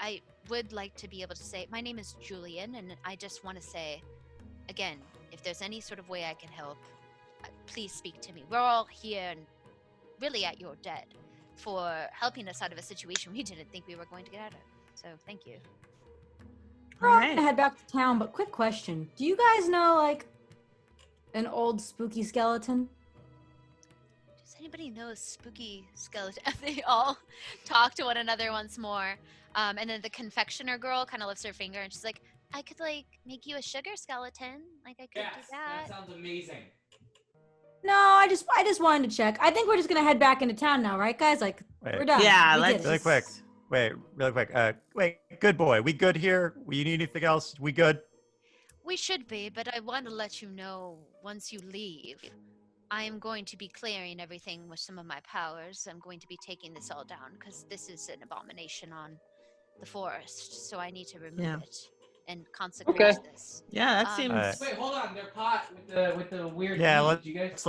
I would like to be able to say, my name is Julian, and I just want to say, again, if there's any sort of way I can help, please speak to me. We're all here and really at your debt for helping us out of a situation we didn't think we were going to get out of. So thank you. We're All all right. gonna head back to town, but quick question. Do you guys know, like, an old spooky skeleton? Does anybody know a spooky skeleton? They all talk to one another once more. And then the confectioner girl kind of lifts her finger and she's like, I could like make you a sugar skeleton. Like I could do that. sounds amazing. No, I just wanted to check. I think we're just gonna head back into town now, right, guys? Like, Wait. we're done. Yeah, We let's. did Really it. quick. Wait, really quick. Wait, good boy. We good here? You need anything else? We good? We should be, but I want to let you know once you leave, I am going to be clearing everything with some of my powers. I'm going to be taking this all down because this is an abomination on the forest. So I need to remove it and consecrate this. Yeah, that seems. Wait, hold on. Their pot with the weird. Yeah, bead. You guys.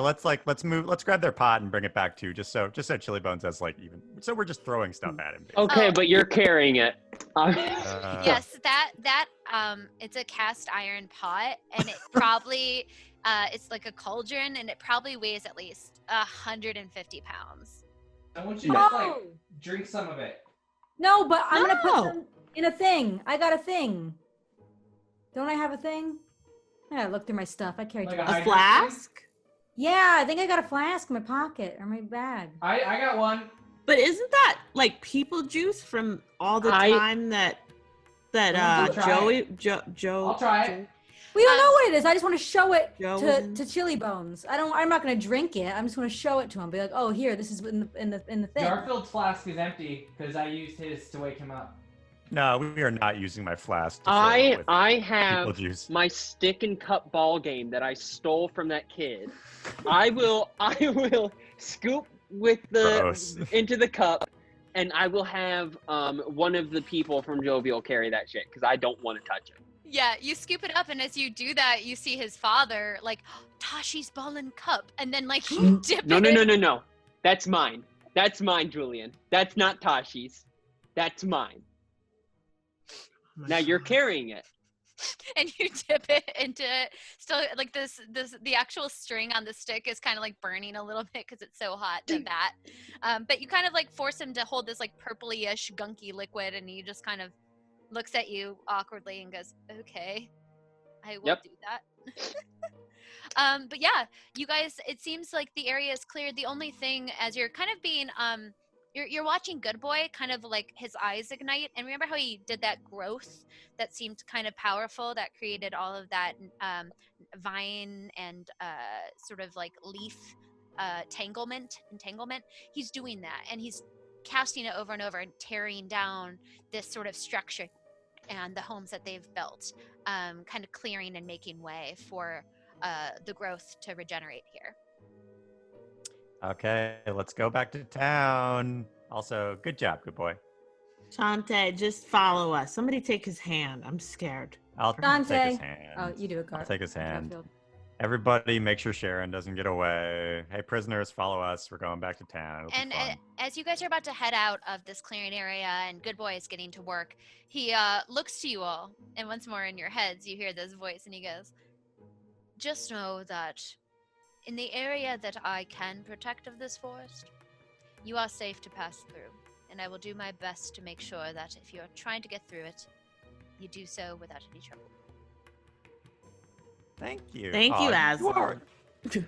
let's grab their pot and bring it back too, just so Chili Bones has like even. So we're just throwing stuff at him. Basically. Okay, but you're carrying it. Yes, that it's a cast iron pot, and it probably it's like a cauldron, and it probably weighs at least 150 pounds. I want you to just, like drink some of it. No, but I'm gonna put some in a thing. I got a thing. Don't I have a thing? I gotta look through my stuff. I carry a flask? Yeah, I think I got a flask in my pocket or my bag. I got one. But isn't that like people juice from all the time that Joe? I'll try it. We don't know what it is. I just want to show it Joe to Chili Bones. I'm not gonna drink it. I'm just gonna show it to him. Be like, oh, here, this is in the thing. Jarfield's flask is empty because I used his to wake him up. No, we are not using my flask. I have juice. my stick and cup ball game that I stole from that kid. I will scoop with into the cup, and I will have one of the people from Jovial carry that shit because I don't want to touch it. Yeah, you scoop it up, and as you do that, you see his father like Tashi's ball and cup, and then like you dip No, it. no. That's mine. That's mine, Julian. That's not Tashi's. That's mine. Now you're carrying it. And you dip it into still like the actual string on the stick is kind of like burning a little bit because it's so hot to that. But you kind of like force him to hold this like purpley-ish gunky liquid, and he just kind of looks at you awkwardly and goes, "Okay, I will do that." But yeah, you guys, it seems like the area is cleared. The only thing, as you're kind of being you're watching Good Boy kind of like his eyes ignite, and remember how he did that growth that seemed kind of powerful that created all of that vine and sort of like leaf entanglement. He's doing that, and he's casting it over and over and tearing down this sort of structure and the homes that they've built, kind of clearing and making way for the growth to regenerate here. Okay, let's go back to town. Also, good job, Good Boy. Chante, just follow us. Somebody take his hand. I'm scared. I'll Chante. take his hand. Oh, you do it, I'll take his hand. Jarfield. Everybody, make sure Sharon doesn't get away. Hey, prisoners, follow us. We're going back to town. It'll And be fun. as you guys are about to head out of this clearing area and Good Boy is getting to work, he looks to you all, and once more in your heads you hear this voice, and he goes, "Just know that in the area that I can protect of this forest, you are safe to pass through, and I will do my best to make sure that if you're trying to get through it, you do so without any trouble." Thank you. Thank you, Aslan. Aslan.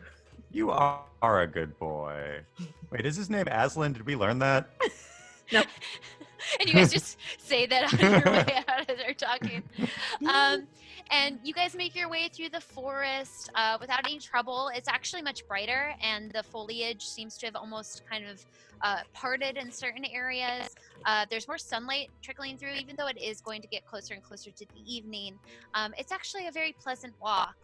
You are a good boy. Wait, is his name Aslan? Did we learn that? No. And you guys just say that on your way out as they're talking. And you guys make your way through the forest without any trouble. It's actually much brighter, and the foliage seems to have almost kind of parted in certain areas. There's more sunlight trickling through, even though it is going to get closer and closer to the evening. It's actually a very pleasant walk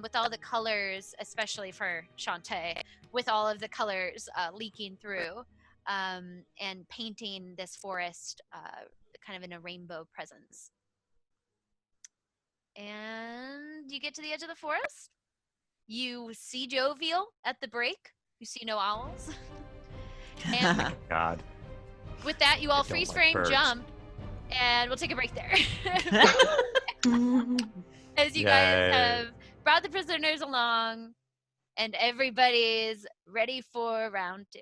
with all the colors, especially for Chante, with all of the colors leaking through and painting this forest kind of in a rainbow presence. And you get to the edge of the forest. You see Jovial at the break. You see no owls. And God. with that, you all don't freeze like frame birds. jump, and we'll take a break there. As you guys have brought the prisoners along, and everybody's ready for round 2.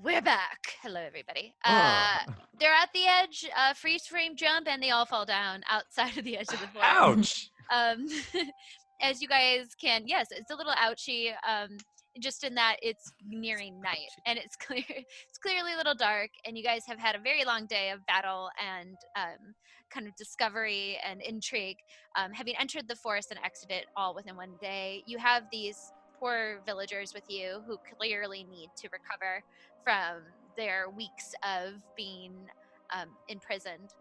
We're back. Hello, everybody. Oh. They're at the edge, freeze frame jump, and they all fall down outside of the edge of the forest. Ouch! As you guys can, yes, it's a little ouchy. Just in that it's nearing night, and it's clearly a little dark, and you guys have had a very long day of battle and kind of discovery and intrigue. Having entered the forest and exited it all within one day, you have these poor villagers with you who clearly need to recover from their weeks of being imprisoned.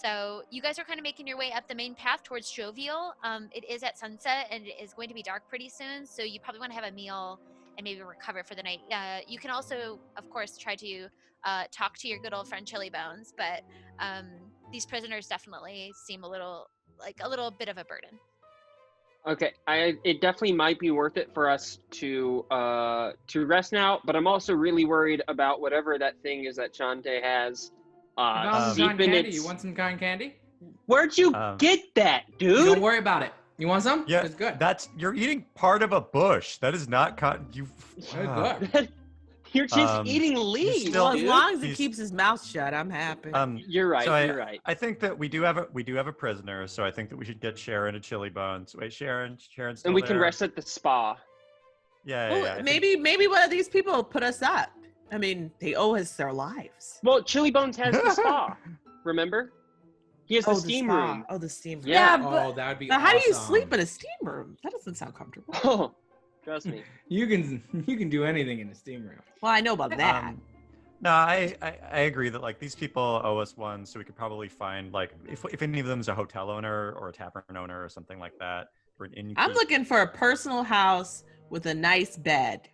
So you guys are kind of making your way up the main path towards Jovial. It is at sunset and it is going to be dark pretty soon. So you probably want to have a meal and maybe recover for the night. You can also, of course, try to talk to your good old friend Chili Bones, but these prisoners definitely seem a little bit of a burden. Okay, it definitely might be worth it for us to rest now, but I'm also really worried about whatever that thing is that Chante has. I got some cotton seeping candy. its- You want some cotton candy? Where'd you get that, dude? Don't worry about it. You want some? Yeah, It's good. you're eating part of a bush. That is not cotton. It's good. You're just eating leaves. still- Well, as dude. long as he He's- keeps his mouth shut, I'm happy. You're right. So you're right. I think that we do have a prisoner, so I think that we should get Sharon a chili bones. Wait, Sharon's still And we can there? rest at the spa. Yeah, Well, I think- maybe one of these people put us up. I mean, they owe us their lives. Well, Chili Bones has the spa. Remember? He has the Oh, steam spa. room. Oh, the steam room. Yeah. Oh, that would be Now, how do you awesome. sleep in a steam room? That doesn't sound comfortable. Oh, trust me. You can do anything in a steam room. Well, I know about that. No, I agree that like these people owe us one, so we could probably find like if any of them is a hotel owner or a tavern owner or something like that, or an innkeep. I'm looking for a personal house with a nice bed.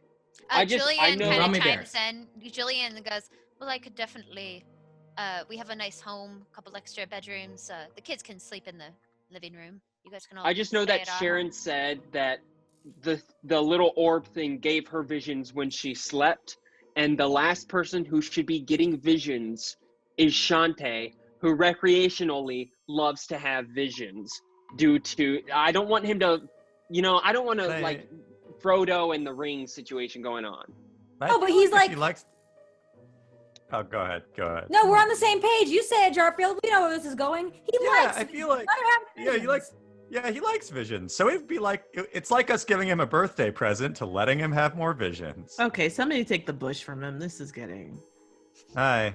I Julian know- kind Rummy of bears. chimes in. Julian goes, well, I could definitely, we have a nice home, a couple extra bedrooms. The kids can sleep in the living room. You guys can all I just know stay that at our Sharon home." said that the little orb thing gave her visions when she slept, and the last person who should be getting visions is Chante, who recreationally loves to have visions due to I don't want him to, I don't want to They- like Frodo and the ring situation going on. I Oh, but feel he's if like- he likes. Oh, go ahead. No, we're on the same page. You say it, Jarfield. We know where this is going. He Yeah, likes. I feel like. Let him have Yeah, he likes. Yeah, he likes visions. So it'd be like it's like us giving him a birthday present to letting him have more visions. Okay, somebody take the bush from him. This is getting. Hi.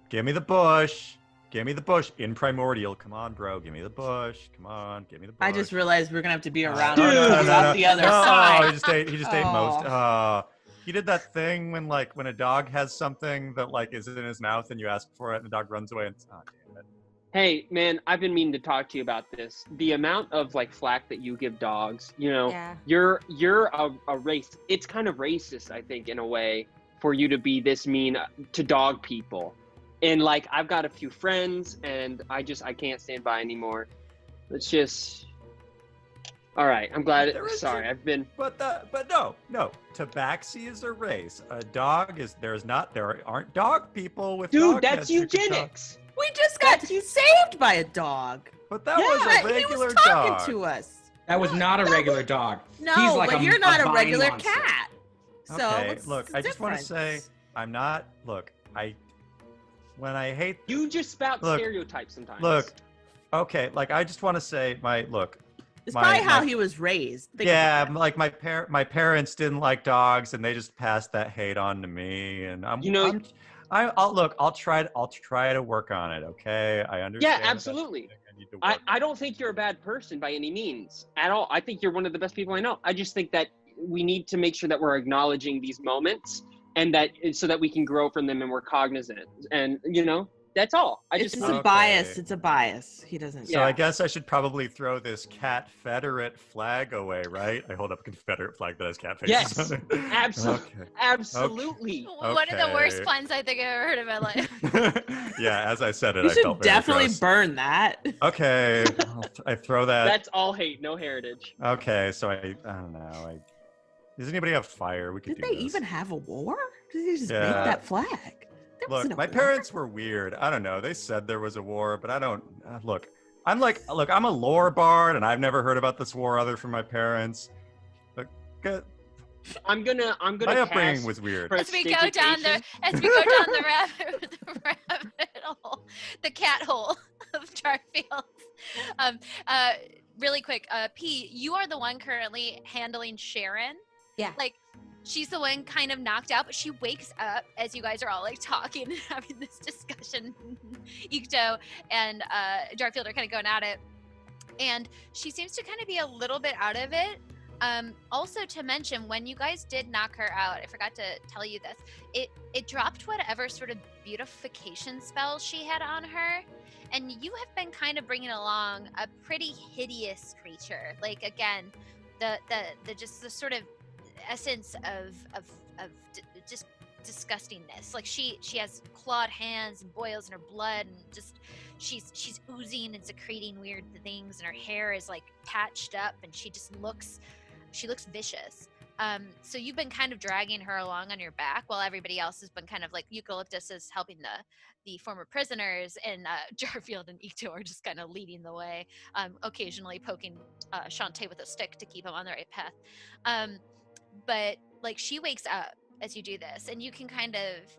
Give me the bush. Give me the bush in primordial. Come on, bro. Give me the bush. Come on. Give me the bush. I just realized we're gonna have to be around Dude. on the other no, side. he just ate most. Oh. He did that thing when a dog has something that like is in his mouth and you ask for it and the dog runs away and damn it. Hey, man, I've been meaning to talk to you about this. The amount of like flack that you give dogs, Yeah. you're a race. It's kind of racist, I think, in a way, for you to be this mean to dog people. And like, I've got a few friends, and I can't stand by anymore. It's just, all right. I'm glad. There is Sorry, I've been. But no. Tabaxi is a race. A dog is there aren't dog people with Dude, dog that's heads who can talk. eugenics. We just got saved by a dog. But that Yeah, was a he regular was talking dog. to us. That was not a regular dog. No, He's like but a- you're not a vine regular monster. cat. So Okay, what's look, the I just want to say difference? I'm not. Look, when I hate. You just spout Look, stereotypes sometimes. Look, okay, like I just want to say It's my- probably how my- he was raised. Think yeah, about it. like my parents didn't like dogs, and they just passed that hate on to me. And I'll try to work on it. Okay, I understand. Yeah, absolutely. I need to work I don't think you're a bad person by any means at all. I think you're one of the best people I know. I just think that we need to make sure that we're acknowledging these moments and that so that we can grow from them and we're cognizant. And that's all. It's just a Okay. bias. It's a bias. He doesn't. So I guess I should probably throw this Catfederate flag away, right? I hold up a Confederate flag that has cat faces Yes, on it. absolutely. Okay. Absolutely. One of the worst Okay. puns I think I've ever heard in my life. Yeah, as I said it, You I should felt very definitely gross. burn that. Okay, I throw that. That's all hate, no heritage. Okay, so I don't know. Does anybody have fire? We could Did do they this. even have a war? Did they just make Yeah. that flag? There Look, wasn't a my war. parents were weird. I don't know. They said there was a war, but I don't. Look, I'm a lore bard, and I've never heard about this war other from my parents. Look, I'm gonna my upbringing cast was weird. As we go down the rabbit hole, the cat hole of Jarfield. Really quick, P, you are the one currently handling Sharon. Yeah. Like, she's the one kind of knocked out, but she wakes up as you guys are all like talking and having this discussion. Ikto and Jarfield are kind of going at it. And she seems to kind of be a little bit out of it. Also to mention, when you guys did knock her out, I forgot to tell you this, it dropped whatever sort of beautification spell she had on her. and you have been kind of bringing along a pretty hideous creature. Like again, the just the sort of essence of just disgustingness. Like she has clawed hands and boils in her blood, and just she's oozing and secreting weird things, and her hair is like patched up, and she looks vicious. So you've been kind of dragging her along on your back while everybody else has been kind of like Eucalyptus is helping the former prisoners, and Jarfield and Ikto are just kind of leading the way, occasionally poking Chante with a stick to keep him on the right path. But like she wakes up as you do this, and you can kind of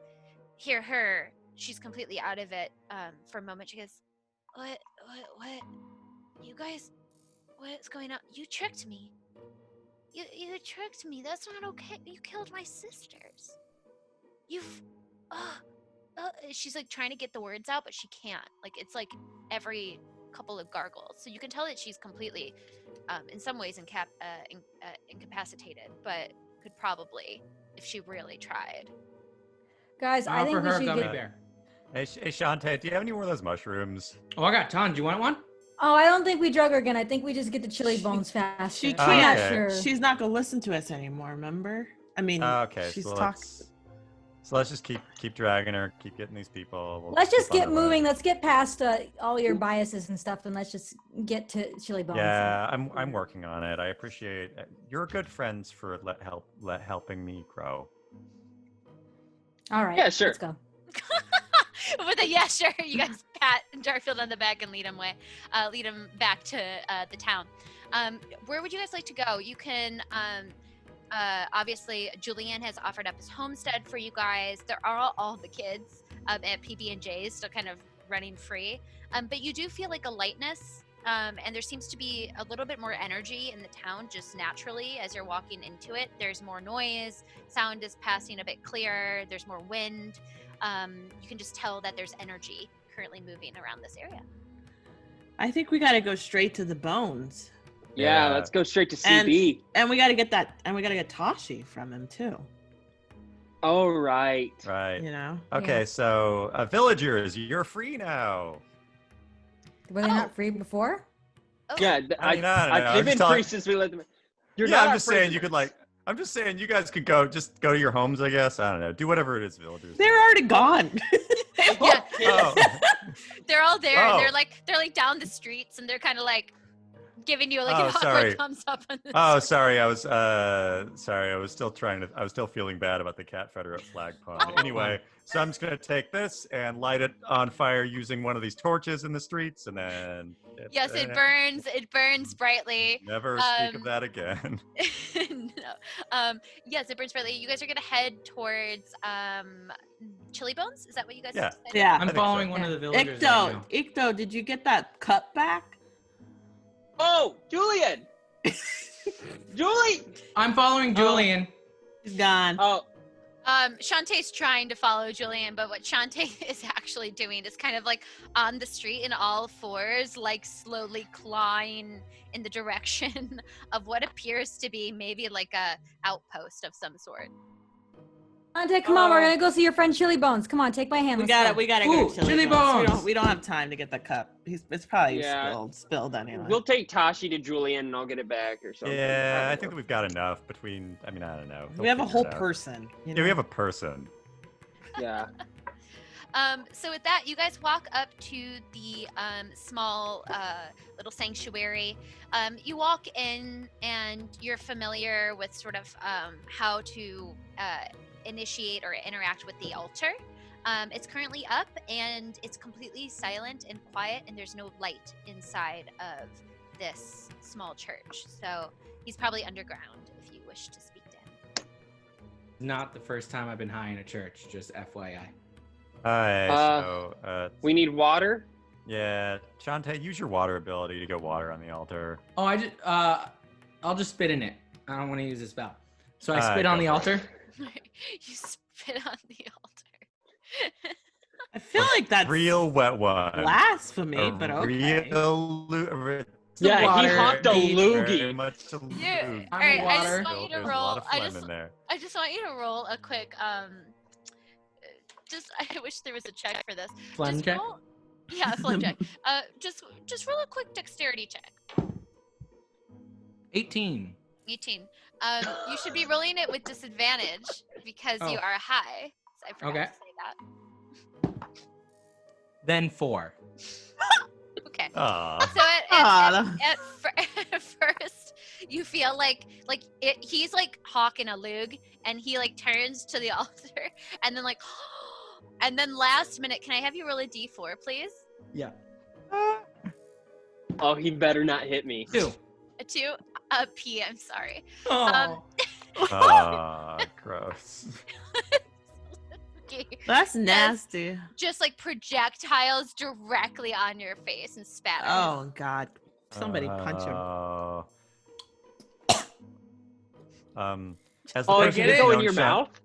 hear her. She's completely out of it for a moment. She goes, what, you guys, what's going on? You tricked me. You tricked me. That's not okay. You killed my sisters. She's like trying to get the words out, but she can't. Like it's like every couple of gargles. So you can tell that she's completely, in some ways, incapacitated, but could probably, if she really tried. Guys, I think we her should gummy get. bear. Hey, Chante, do you have any more of those mushrooms? Oh, I got tons. You want one? Oh, I don't think we drug her again. I think we just get the chili bones fast. She I'm can't. not sure. She's not gonna listen to us anymore. Remember? I mean, Okay, she's so talking. let's just keep dragging her, keep getting these people. We'll Let's just keep on get our way. moving. Let's get past all your biases and stuff, and let's just get to chili bones. Yeah, I'm working on it. I appreciate you're good friends for helping me grow. All right. Yeah, sure. Let's go. With a yeah, sure, you guys pat Jarfield on the back and lead him back to the town. Where would you guys like to go? You can obviously Julian has offered up his homestead for you guys. There are all the kids at PB&J's still kind of running free, but you do feel like a lightness, and there seems to be a little bit more energy in the town just naturally as you're walking into it. There's more noise, sound is passing a bit clearer, there's more wind. You can just tell that there's energy currently moving around this area. I think we got to go straight to the bones, Yeah, Yeah. let's go straight to CB. and we got to get that, and we got to get Tashi from him too. Oh, right. Right. You know. Okay, Yeah. so villagers, you're free now. Were they not free before? Oh, Yeah, I mean, I don't know. I'm they've just been telling- free since we let them. You're yeah, not I'm our just saying you prisoners. could I'm just saying you guys could go to your homes, I guess. I don't know. Do whatever it is villagers. do. They're already gone. Yeah. Oh. They're all there. And Oh. they're like down the streets, and they're kind of like giving you like Oh, an awkward sorry. thumbs up. On the Oh, street. sorry. I was still feeling bad about the Confederate flag pun. Oh. Anyway, so I'm just gonna take this and light it on fire using one of these torches in the streets, and then Yes, it burns. It burns brightly. Never speak Um, of that again. No. Yes, it burns brightly. You guys are gonna head towards Chili Bones. Is that what you guys? Yeah. decided? Yeah. I'm think so. following one of the villagers right now. Ikto, did you get that cup back? Oh, Julian! Julie! I'm following Julian. He's gone. Oh, Chante's trying to follow Julian, but what Chante is actually doing is kind of like on the street in all fours, like slowly clawing in the direction of what appears to be maybe like a outpost of some sort. Chante, come on, we're gonna go see your friend Chili Bones. Come on, take my hand. We let's gotta go. go Ooh, Chili Chili Bones. Bones. We don't have time to get the cup. It's probably Yeah. spilled anyway. we'll take Tashi to Julian and I'll get it back or something. Yeah, I don't think that we've got enough between. I mean, I don't know. we have a They'll whole figure it out. person. You Yeah, we know? have a person. know. Yeah. So with that, you guys walk up to the small little sanctuary. You walk in, and you're familiar with sort of how to initiate or interact with the altar. It's currently up, and it's completely silent and quiet, and there's no light inside of this small church. So he's probably underground if you wish to speak to him. Not the first time I've been high in a church, just FYI. We need water. Yeah, Chante, use your water ability to go water on the altar. Oh, I'll just spit in it. I don't want to use a spell. So I Alright, spit on go the for it. altar. You spit on the altar. I feel like that's Real wet one. blasphemy, A but okay. Yeah, he water hopped a needs loogie. Very much a Yeah, loogie. all right, I water. just want you to There's a roll. lot of I phlegm just, in there. I just want you to roll a quick. Just I wish there was a check for this. Phlegm Just check? roll. Yeah, flapjack. Just roll a quick dexterity check. 18. 18. You should be rolling it with disadvantage because you Oh. are high. So I forgot Okay. to say that. Then 4. Okay. Aw. So at first, you feel like he's like hawking a lug, and he like turns to the altar, and then like, and then last minute, can I have you roll a d4, please? Yeah. Oh, he better not hit me. 2. A 2, a p. I'm sorry. Oh. Gross. That's nasty. Just like projectiles directly on your face and spatter. Oh God! Somebody punch him. As the Oh, person did it who's go in known your Shan- mouth?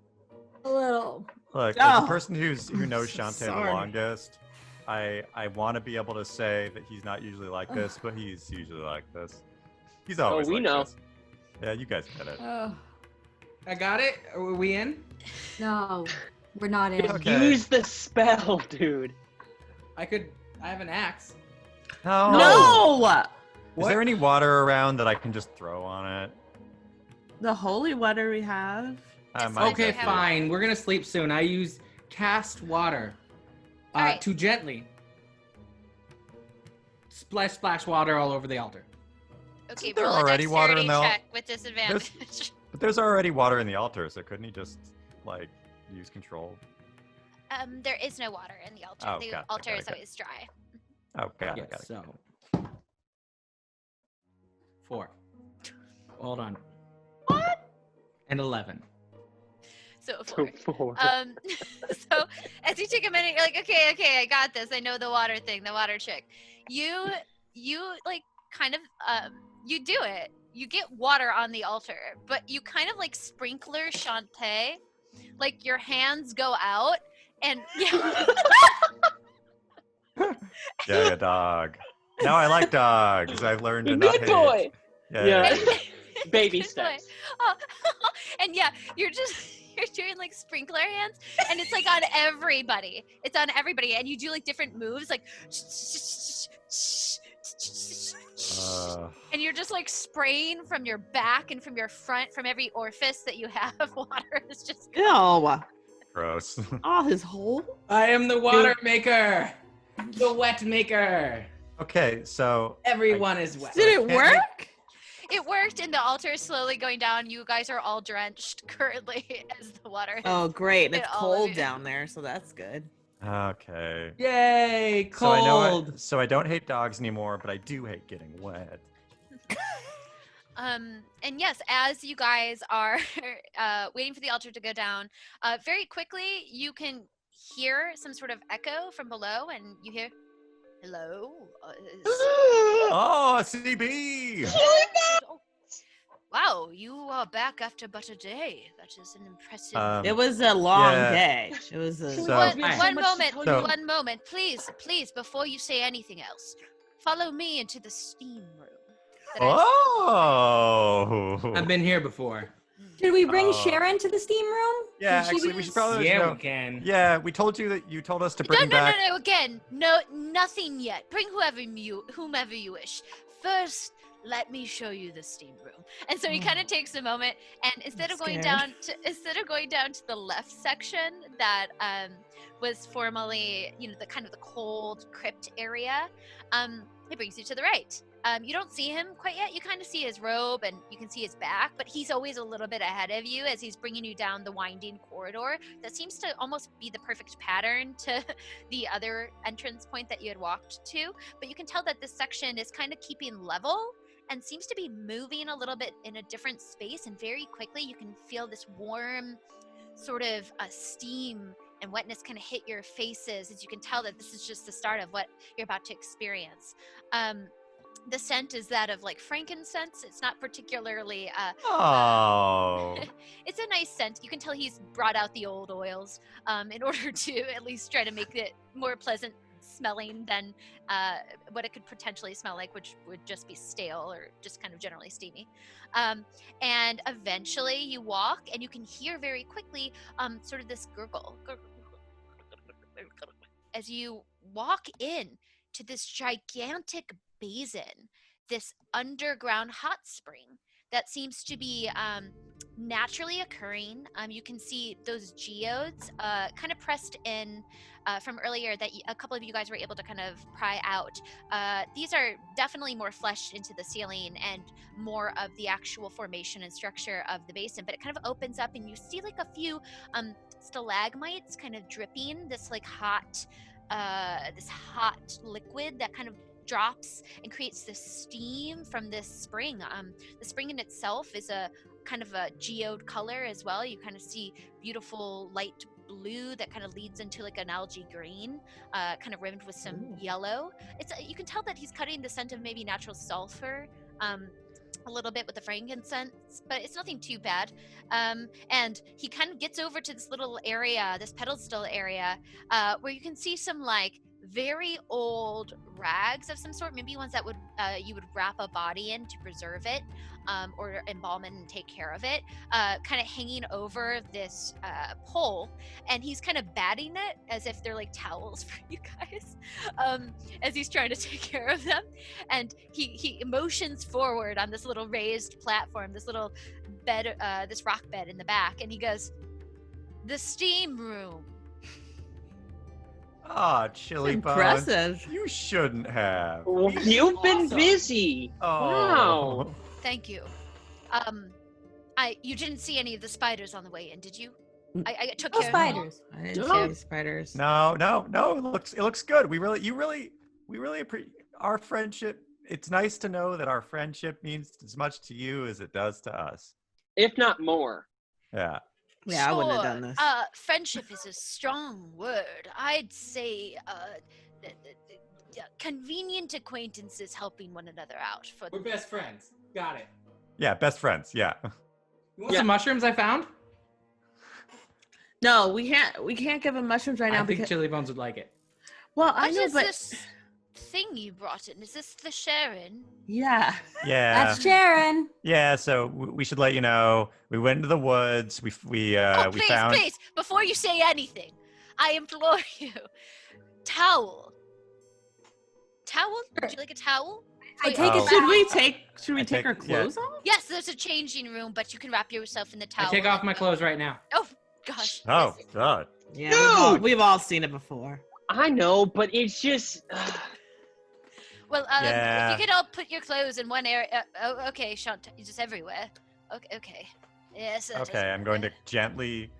A little. Look, as Oh. the person who knows Chante the Sorry. longest, I want to be able to say that he's not usually like this, but he's usually like this. He's always we like know. this. Yeah, you guys get it. I got it. Are we in? No, we're not in. Okay. Use the spell, dude. I have an axe. No. No! Is there any water around that I can just throw on it? The holy water we have. I Just might Okay, just do- fine. We're gonna sleep soon. I use cast water. Alright. To gently splash water all over the altar. Okay, Isn't there roll a already water in dexterity the check with disadvantage. But there's already water in the altar, so couldn't he just like use control? There is no water in the altar. Oh, The got it, altar got it, is got it. always dry. Oh, got Yeah, it, got it. so 4. Hold on. What? And 11. So 4. Four. So as you take a minute, you're like, okay, I got this. I know the water thing, the water trick. You like kind of you do it. You get water on the altar, but you kind of like sprinkler Chante. Like your hands go out and Yeah, dog. Now I like dogs. I've learned to not Good boy. hate. Yeah. Baby Good boy. steps. Oh, and yeah, you're doing like sprinkler hands, and it's like on everybody. It's on everybody, and you do like different moves, like, and you're just like spraying from your back and from your front, from every orifice that you have. Water is just. Ew. Gross. Oh, his hole. I am the water maker. The wet maker. Okay, so Everyone is wet. Did it can't work? It worked, and the altar is slowly going down. You guys are all drenched currently as the water. Oh, great. And Hit it's all of cold you. down there, so that's good. okay. Yay, So I know cold. so I don't hate dogs anymore, but I do hate getting wet. And yes, as you guys are waiting for the altar to go down, very quickly you can hear some sort of echo from below, and you hear, "Hello." Oh, CB! Oh, wow, you are back after but a day. That is an impressive. It was a long Yeah. day. It was a. So- one, Hi. one moment, So- one moment, please, before you say anything else, follow me into the steam room. that I've- Oh! I've been here before. Did we bring Oh. Sharon to the steam room? Yeah, Did she actually, be- we should probably Yeah, know. we can. Yeah, we told you that you told us to No, bring back. no, again, no, nothing yet. Bring whomever you wish. First, let me show you the steam room. And so he kind of takes a moment, and instead of going scared. down to the left section that was formerly, the kind of the cold crypt area, he brings you to the right. You don't see him quite yet. You kind of see his robe and you can see his back, but he's always a little bit ahead of you as he's bringing you down the winding corridor that seems to almost be the perfect pattern to the other entrance point that you had walked to. But you can tell that this section is kind of keeping level and seems to be moving a little bit in a different space. And very quickly, you can feel this warm sort of steam and wetness kind of hit your faces as you can tell that this is just the start of what you're about to experience. The scent is that of like frankincense. It's not particularly Oh. it's a nice scent. You can tell he's brought out the old oils in order to at least try to make it more pleasant smelling than what it could potentially smell like, which would just be stale or just kind of generally steamy. And eventually you walk and you can hear very quickly sort of this gurgle. as you walk in to this gigantic basin, this underground hot spring that seems to be naturally occurring. You can see those geodes kind of pressed in from earlier that a couple of you guys were able to kind of pry out. These are definitely more fleshed into the ceiling and more of the actual formation and structure of the basin, but it kind of opens up and you see like a few stalagmites kind of dripping this like hot liquid that kind of drops and creates this steam from this spring. The spring in itself is a kind of a geode color as well. You kind of see beautiful light blue that kind of leads into like an algae green, kind of rimmed with some yellow. It's you can tell that he's cutting the scent of maybe natural sulfur a little bit with the frankincense, but it's nothing too bad. And he kind of gets over to this little area, this pedestal area, where you can see some like very old rags of some sort, maybe ones that would you would wrap a body in to preserve it, or embalm it and take care of it, kind of hanging over this pole, and he's kind of batting it as if they're like towels for you guys, as he's trying to take care of them. And he motions forward on this little raised platform, this little bed, this rock bed in the back, and he goes, "The steam room." Ah, Chili Bones. Impressive. You shouldn't have. You've been Awesome. busy. Oh. Wow. Thank you. You didn't see any of the spiders on the way in, did you? I took No care of them all. spiders. I didn't see No. any spiders. No. It looks good. We really appreciate our friendship. It's nice to know that our friendship means as much to you as it does to us. If not more. Yeah. Yeah, I wouldn't have Sure. done this. Friendship is a strong word. I'd say convenient acquaintances helping one another out. For We're best friends. Got it. Yeah, best friends. Yeah. You want Yeah. some mushrooms I found? No, we can't give him mushrooms right now I think because. Chili Bones would like it. Well, I What know, is but this thing you brought in? Is this the Sharon? yeah. Yeah. That's Sharon. Yeah, so we should let you know. We went into the woods. We Please, found. please, before you say anything, I implore you. Towel. Towel? Would you like a towel? I For take your it. back? Should we I take take- our yeah. clothes off? Yes, there's a changing room, but you can wrap yourself in the towel. I take off and my go. clothes right now. Oh, gosh. Oh yes. God. Yeah, Dude! we've all seen it before. I know, but it's just. Well, Yeah. if you could all put your clothes in one area. Okay, Chante, just everywhere. Okay. Yes. that is Okay, I'm going to better. gently.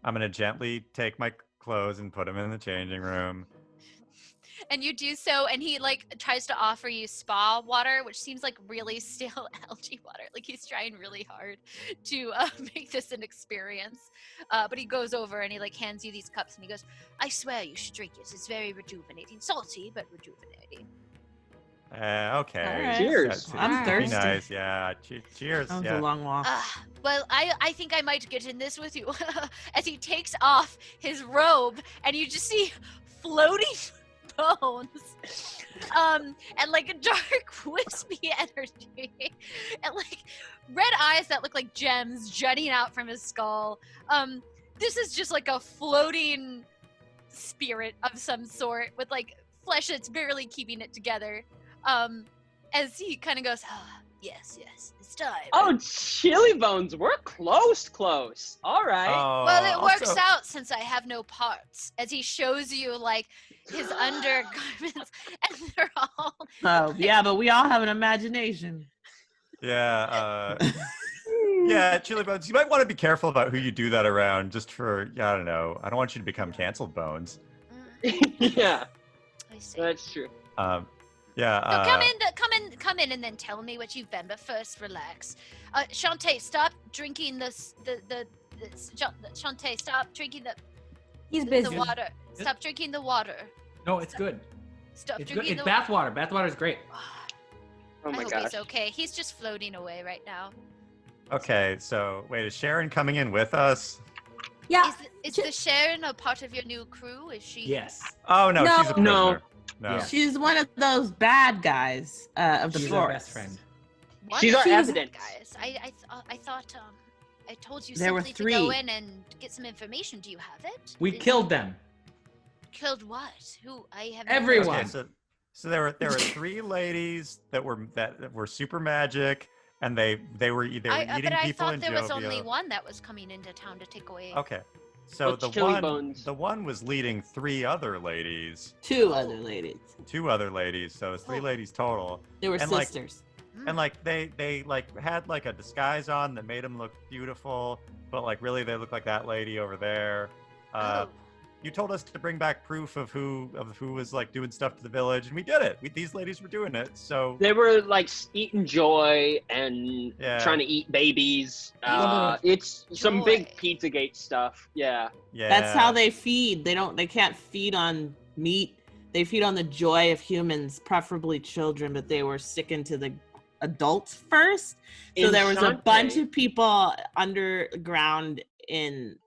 I'm gonna gently take my clothes and put them in the changing room. And you do so, and he like tries to offer you spa water, which seems like really stale algae water. Like he's trying really hard to make this an experience. But he goes over and he like hands you these cups, and he goes, "I swear you should drink it. It's very rejuvenating, salty but rejuvenating." Okay. All right. Cheers. That's- I'm it'd be thirsty. Nice. Yeah. Cheers. That was Yeah. a long walk. Well, I think I might get in this with you. As he takes off his robe, and you just see floating bones, and like a dark wispy energy, and like red eyes that look like gems jutting out from his skull. This is just like a floating spirit of some sort with like flesh that's barely keeping it together. As he kind of goes, yes, it's time. Oh, Chili Bones, we're close. All right. Oh, Well, it works also- out since I have no parts. As he shows you like his undergarments, and they're all. Oh, yeah, but we all have an imagination. Yeah. Yeah, Chili Bones. You might want to be careful about who you do that around. Just for I don't know. I don't want you to become canceled, Bones. Yeah, I see. that's true. Yeah. So come in, and then tell me what you've been. But first, relax. Chante, stop drinking Chante, stop drinking He's the busy. water. Stop drinking the water. No, it's good. Stop It's good. drinking It's the bath water. Bath water is great. Oh I my hope gosh. he's okay. He's just floating away right now. Okay. So wait, is Sharon coming in with us? Yeah. Is the Sharon a part of your new crew? Is she? Yes. Oh no, No. she's a prisoner. No. No. Yeah. She's one of those bad guys of the She's our forest. best friend. What? She's our She was- evidence. Guys, I thought I told you There were simply to go 3. in and get some information. Do you have it? We Did- killed them. Killed what? Who? I have Everyone. Okay, so there were 3 ladies that were super magic, and they were eating but I people thought in there was only Jovia. one that was coming into town to take away. Okay, so What's Chili Bones? the one was leading 3 other ladies, 2 other ladies. 2 other ladies, so it's 3 ladies total. They were And, like, sisters. And like they like had like a disguise on that made them look beautiful, but like really they look like that lady over there. You told us to bring back proof of who was like doing stuff to the village, and we did it. These ladies were doing it, so They were like eating joy and Yeah. trying to eat babies. Ugh. It's some big Joy. Pizzagate stuff. Yeah. yeah. That's how they feed. They can't feed on meat. They feed on the joy of humans, preferably children, but they were sticking to the adults first. So In there was a Chante, bunch of people underground in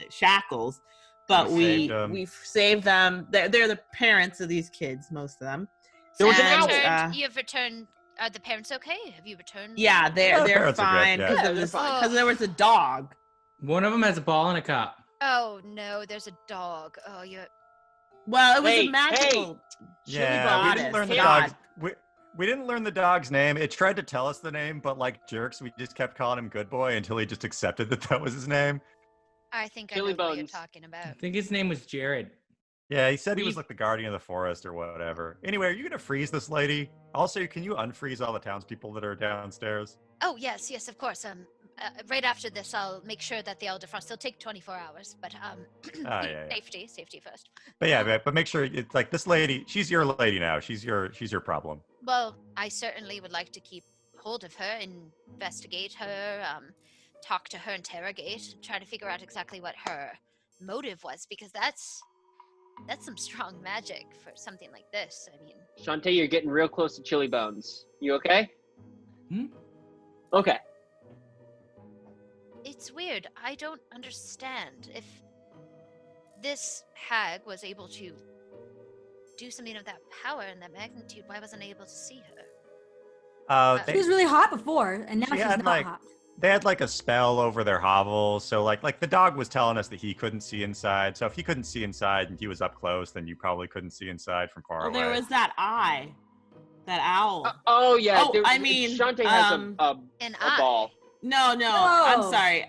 shackles, but We we saved 'em. saved them. They're the parents of these kids, most of them. There was an And, owl. You've returned. Are the parents okay? Have you returned? Yeah, Oh, they're parents are good, fine yeah. because Yeah, of they're this fine. because there was a dog. One of them has a ball and a cup. Oh no, there's a dog. Oh, you. Well, it was Hey, a magical chili Yeah, we goddess. didn't learn the God. dog's we didn't learn the dog's name. It tried to tell us the name, but like jerks, we just kept calling him Good Boy until he just accepted that was his name. I think Chili I know what you're Bones. talking I about. think his name was Jared. Yeah, he said he was We- like the guardian of the forest or whatever. Anyway, are you gonna freeze this lady? Also, can you unfreeze all the townspeople that are downstairs? Oh yes, yes, of course. Right after this, I'll make sure that the Elder Frost. It'll take 24 hours, but yeah. safety first. But yeah, but make sure it's like this lady. She's your lady now. She's your problem. Well, I certainly would like to keep hold of her, investigate her, talk to her, interrogate, try to figure out exactly what her motive was, because that's some strong magic for something like this. I mean, Chante, you're getting real close to Chili Bones. You okay? Hmm? Okay. it's weird. I don't understand if this hag was able to do something of that power and that magnitude. Why wasn't I able to see her? She was really hot before, and now She she's had, not like, hot. They had like a spell over their hovels, so like the dog was telling us that he couldn't see inside. So if he couldn't see inside and he was up close, then you probably couldn't see inside from far Well, away. there was that eye, that owl. Oh yeah. Oh, I mean, Chante has An a eye. ball. No, I'm No. sorry.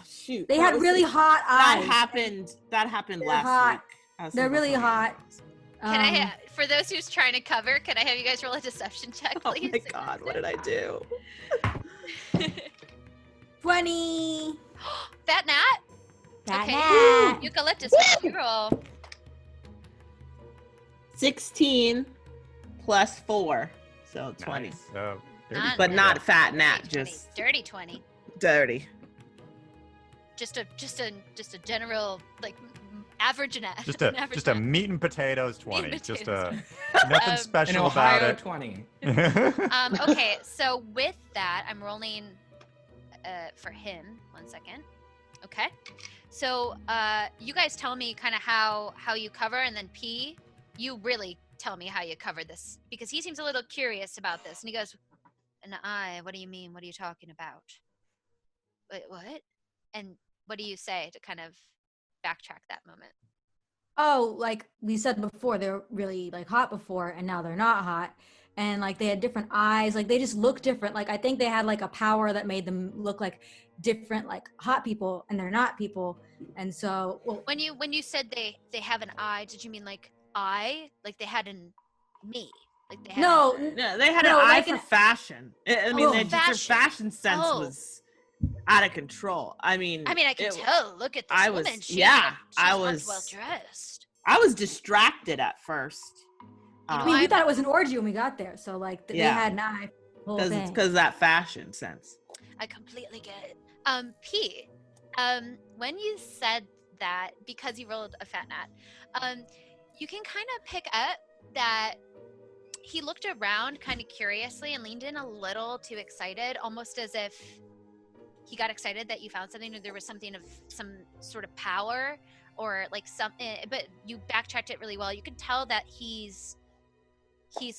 Shoot. They what had was really it? hot That eyes. happened. That happened They're last hot. week. They're really hot. Can I, for those who's trying to cover, can I have you guys roll a deception check, Oh please? my God! What did I do? 20. Fat Nat? That Okay. nat. Eucalyptus, what's your roll? 16 plus 4, so 20. Nice. So, there Not we But go. not fat nat, Dirty 20. just Dirty 20. dirty. Just a general, like, average nat. Just an a average just a nat. meat and potatoes 20. and Just potatoes. nothing An special An about Ohio it. 20. Okay, so with that, I'm rolling for him. 1 second. Okay. So you guys tell me kind of how you cover, and then P, you really tell me how you cover this, because he seems a little curious about this, and he goes, "An eye? What do you mean? What are you talking about? Wait, what?" And what do you say to kind of backtrack that moment? Oh, like we said before, they're really like hot before, and now they're not hot. And like they had different eyes, like they just look different. Like I think they had like a power that made them look like different, like hot people, and they're not people. And so, well, When you said they have an eye, did you mean like eye, like they had an me, like they had no, Yeah, they had No, an eye like for an- fashion. I mean, Oh, their fashion sense Oh. was out of control. I mean, I can it- tell. Look at this I woman. was- She yeah, I she's was- well dressed. I was distracted at first. You know, I mean, we I'm- thought it was an orgy when we got there. So like they Yeah. had an eye. for the whole thing. Because that fashion sense. I completely get it. P, when you said that, because you rolled a fat nat, you can kind of pick up that he looked around kind of curiously and leaned in a little too excited, almost as if he got excited that you found something, or there was something of some sort of power, or like something. But you backtracked it really well. You could tell that he's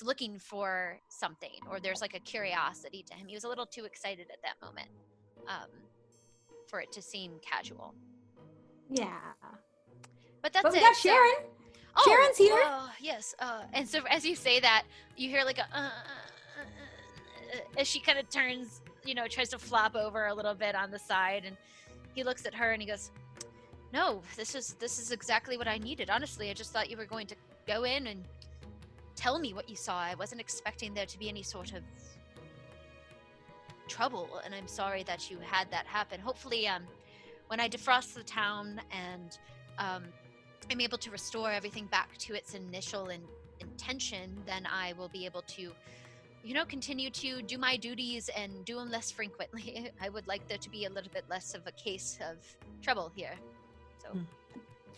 looking for something, or there's like a curiosity to him. He was a little too excited at that moment for it to seem casual. Yeah. But that's But we it. got so- Sharon. Oh, Sharon's here. Yes. And so as you say that, you hear like a as she kind of turns, tries to flop over a little bit on the side, and he looks at her and he goes, "No, this is exactly what I needed. Honestly, I just thought you were going to go in and tell me what you saw. I wasn't expecting there to be any sort of trouble, and I'm sorry that you had that happen. Hopefully, when I defrost the town and I'm able to restore everything back to its initial intention, then I will be able to, continue to do my duties and do them less frequently. I would like there to be a little bit less of a case of trouble here. So,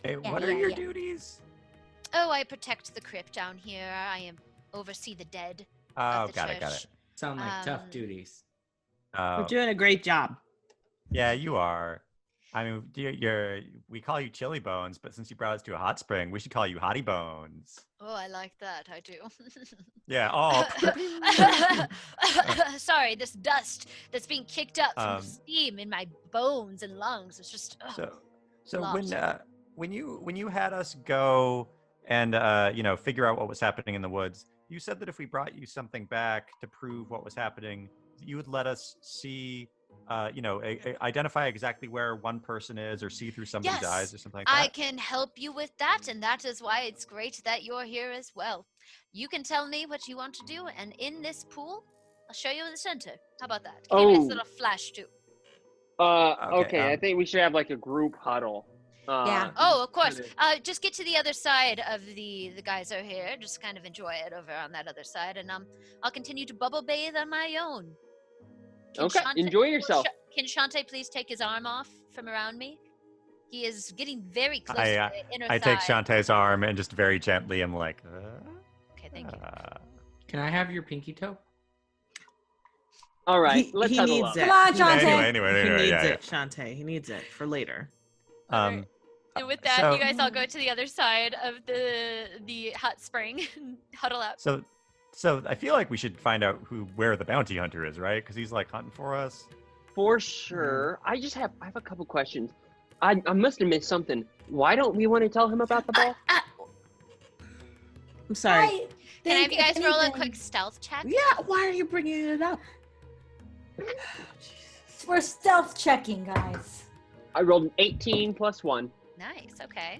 Hey, Yeah, what are yeah, your yeah. duties? I protect the crypt down here. I oversee the dead Oh, of the got it. church. Sound like tough Um, duties. We're doing a great job. Yeah, you are. I mean, we call you Chili Bones, but since you brought us to a hot spring, we should call you Hottie Bones. Oh, I like that. I do. Yeah. Oh. Sorry, this dust that's being kicked up from Um, the steam in my bones and lungs. It's just. So Lot. when you had us go and figure out what was happening in the woods, you said that if we brought you something back to prove what was happening, you would let us see, identify exactly where one person is, or see through somebody's Yes, eyes, or something like I that. can help you with that, and that is why it's great that you're here as well. You can tell me what you want to do, and in this pool, I'll show you in the center. How about that? Give me this Oh. little flash too. Okay, I think we should have like a group huddle. Yeah. Oh, of course. kinda- Just get to the other side of the guys are here. Just kind of enjoy it over on that other side, and I'll continue to bubble bathe on my own. Can Okay, Chante- enjoy will yourself. Can Chante please take his arm off from around me? He is getting very close I, to the inner I thigh. take Shantae's arm and just very gently am like, Okay, thank you. Can I have your pinky toe? All right, He let's huddle needs up. it. Come on, He Chante. needs it. Anyway, He needs yeah. it, Chante. He needs it for later. Alright. And with that, so- you guys all go to the other side of the hot spring and huddle up. So I feel like we should find out where the bounty hunter is, right? Because he's like hunting for us. For sure. I have a couple questions. I must have missed something. Why don't we want to tell him about the ball? I'm sorry. I Can I have think you guys if roll a anything- quick stealth check? Yeah, why are you bringing it up? We're stealth checking, guys. I rolled an 18 plus 1. Nice. Okay.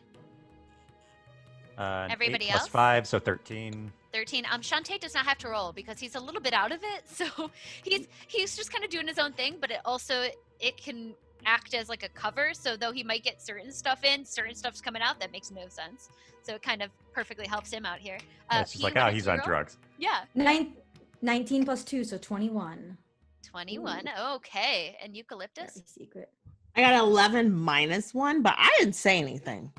Everybody Everybody 8 plus else? 5, so 13. 13. Chante does not have to roll because he's a little bit out of it. So he's just kind of doing his own thing, but it can act as like a cover. So though he might get certain stuff in, certain stuff's coming out that makes no sense. So it kind of perfectly helps him out here. It's just Pete, like, what did he's you on roll? drugs. Yeah. 19 plus 2, so 21. 21. Okay. And Eucalyptus? Very secret. I got 11 minus 1, but I didn't say anything.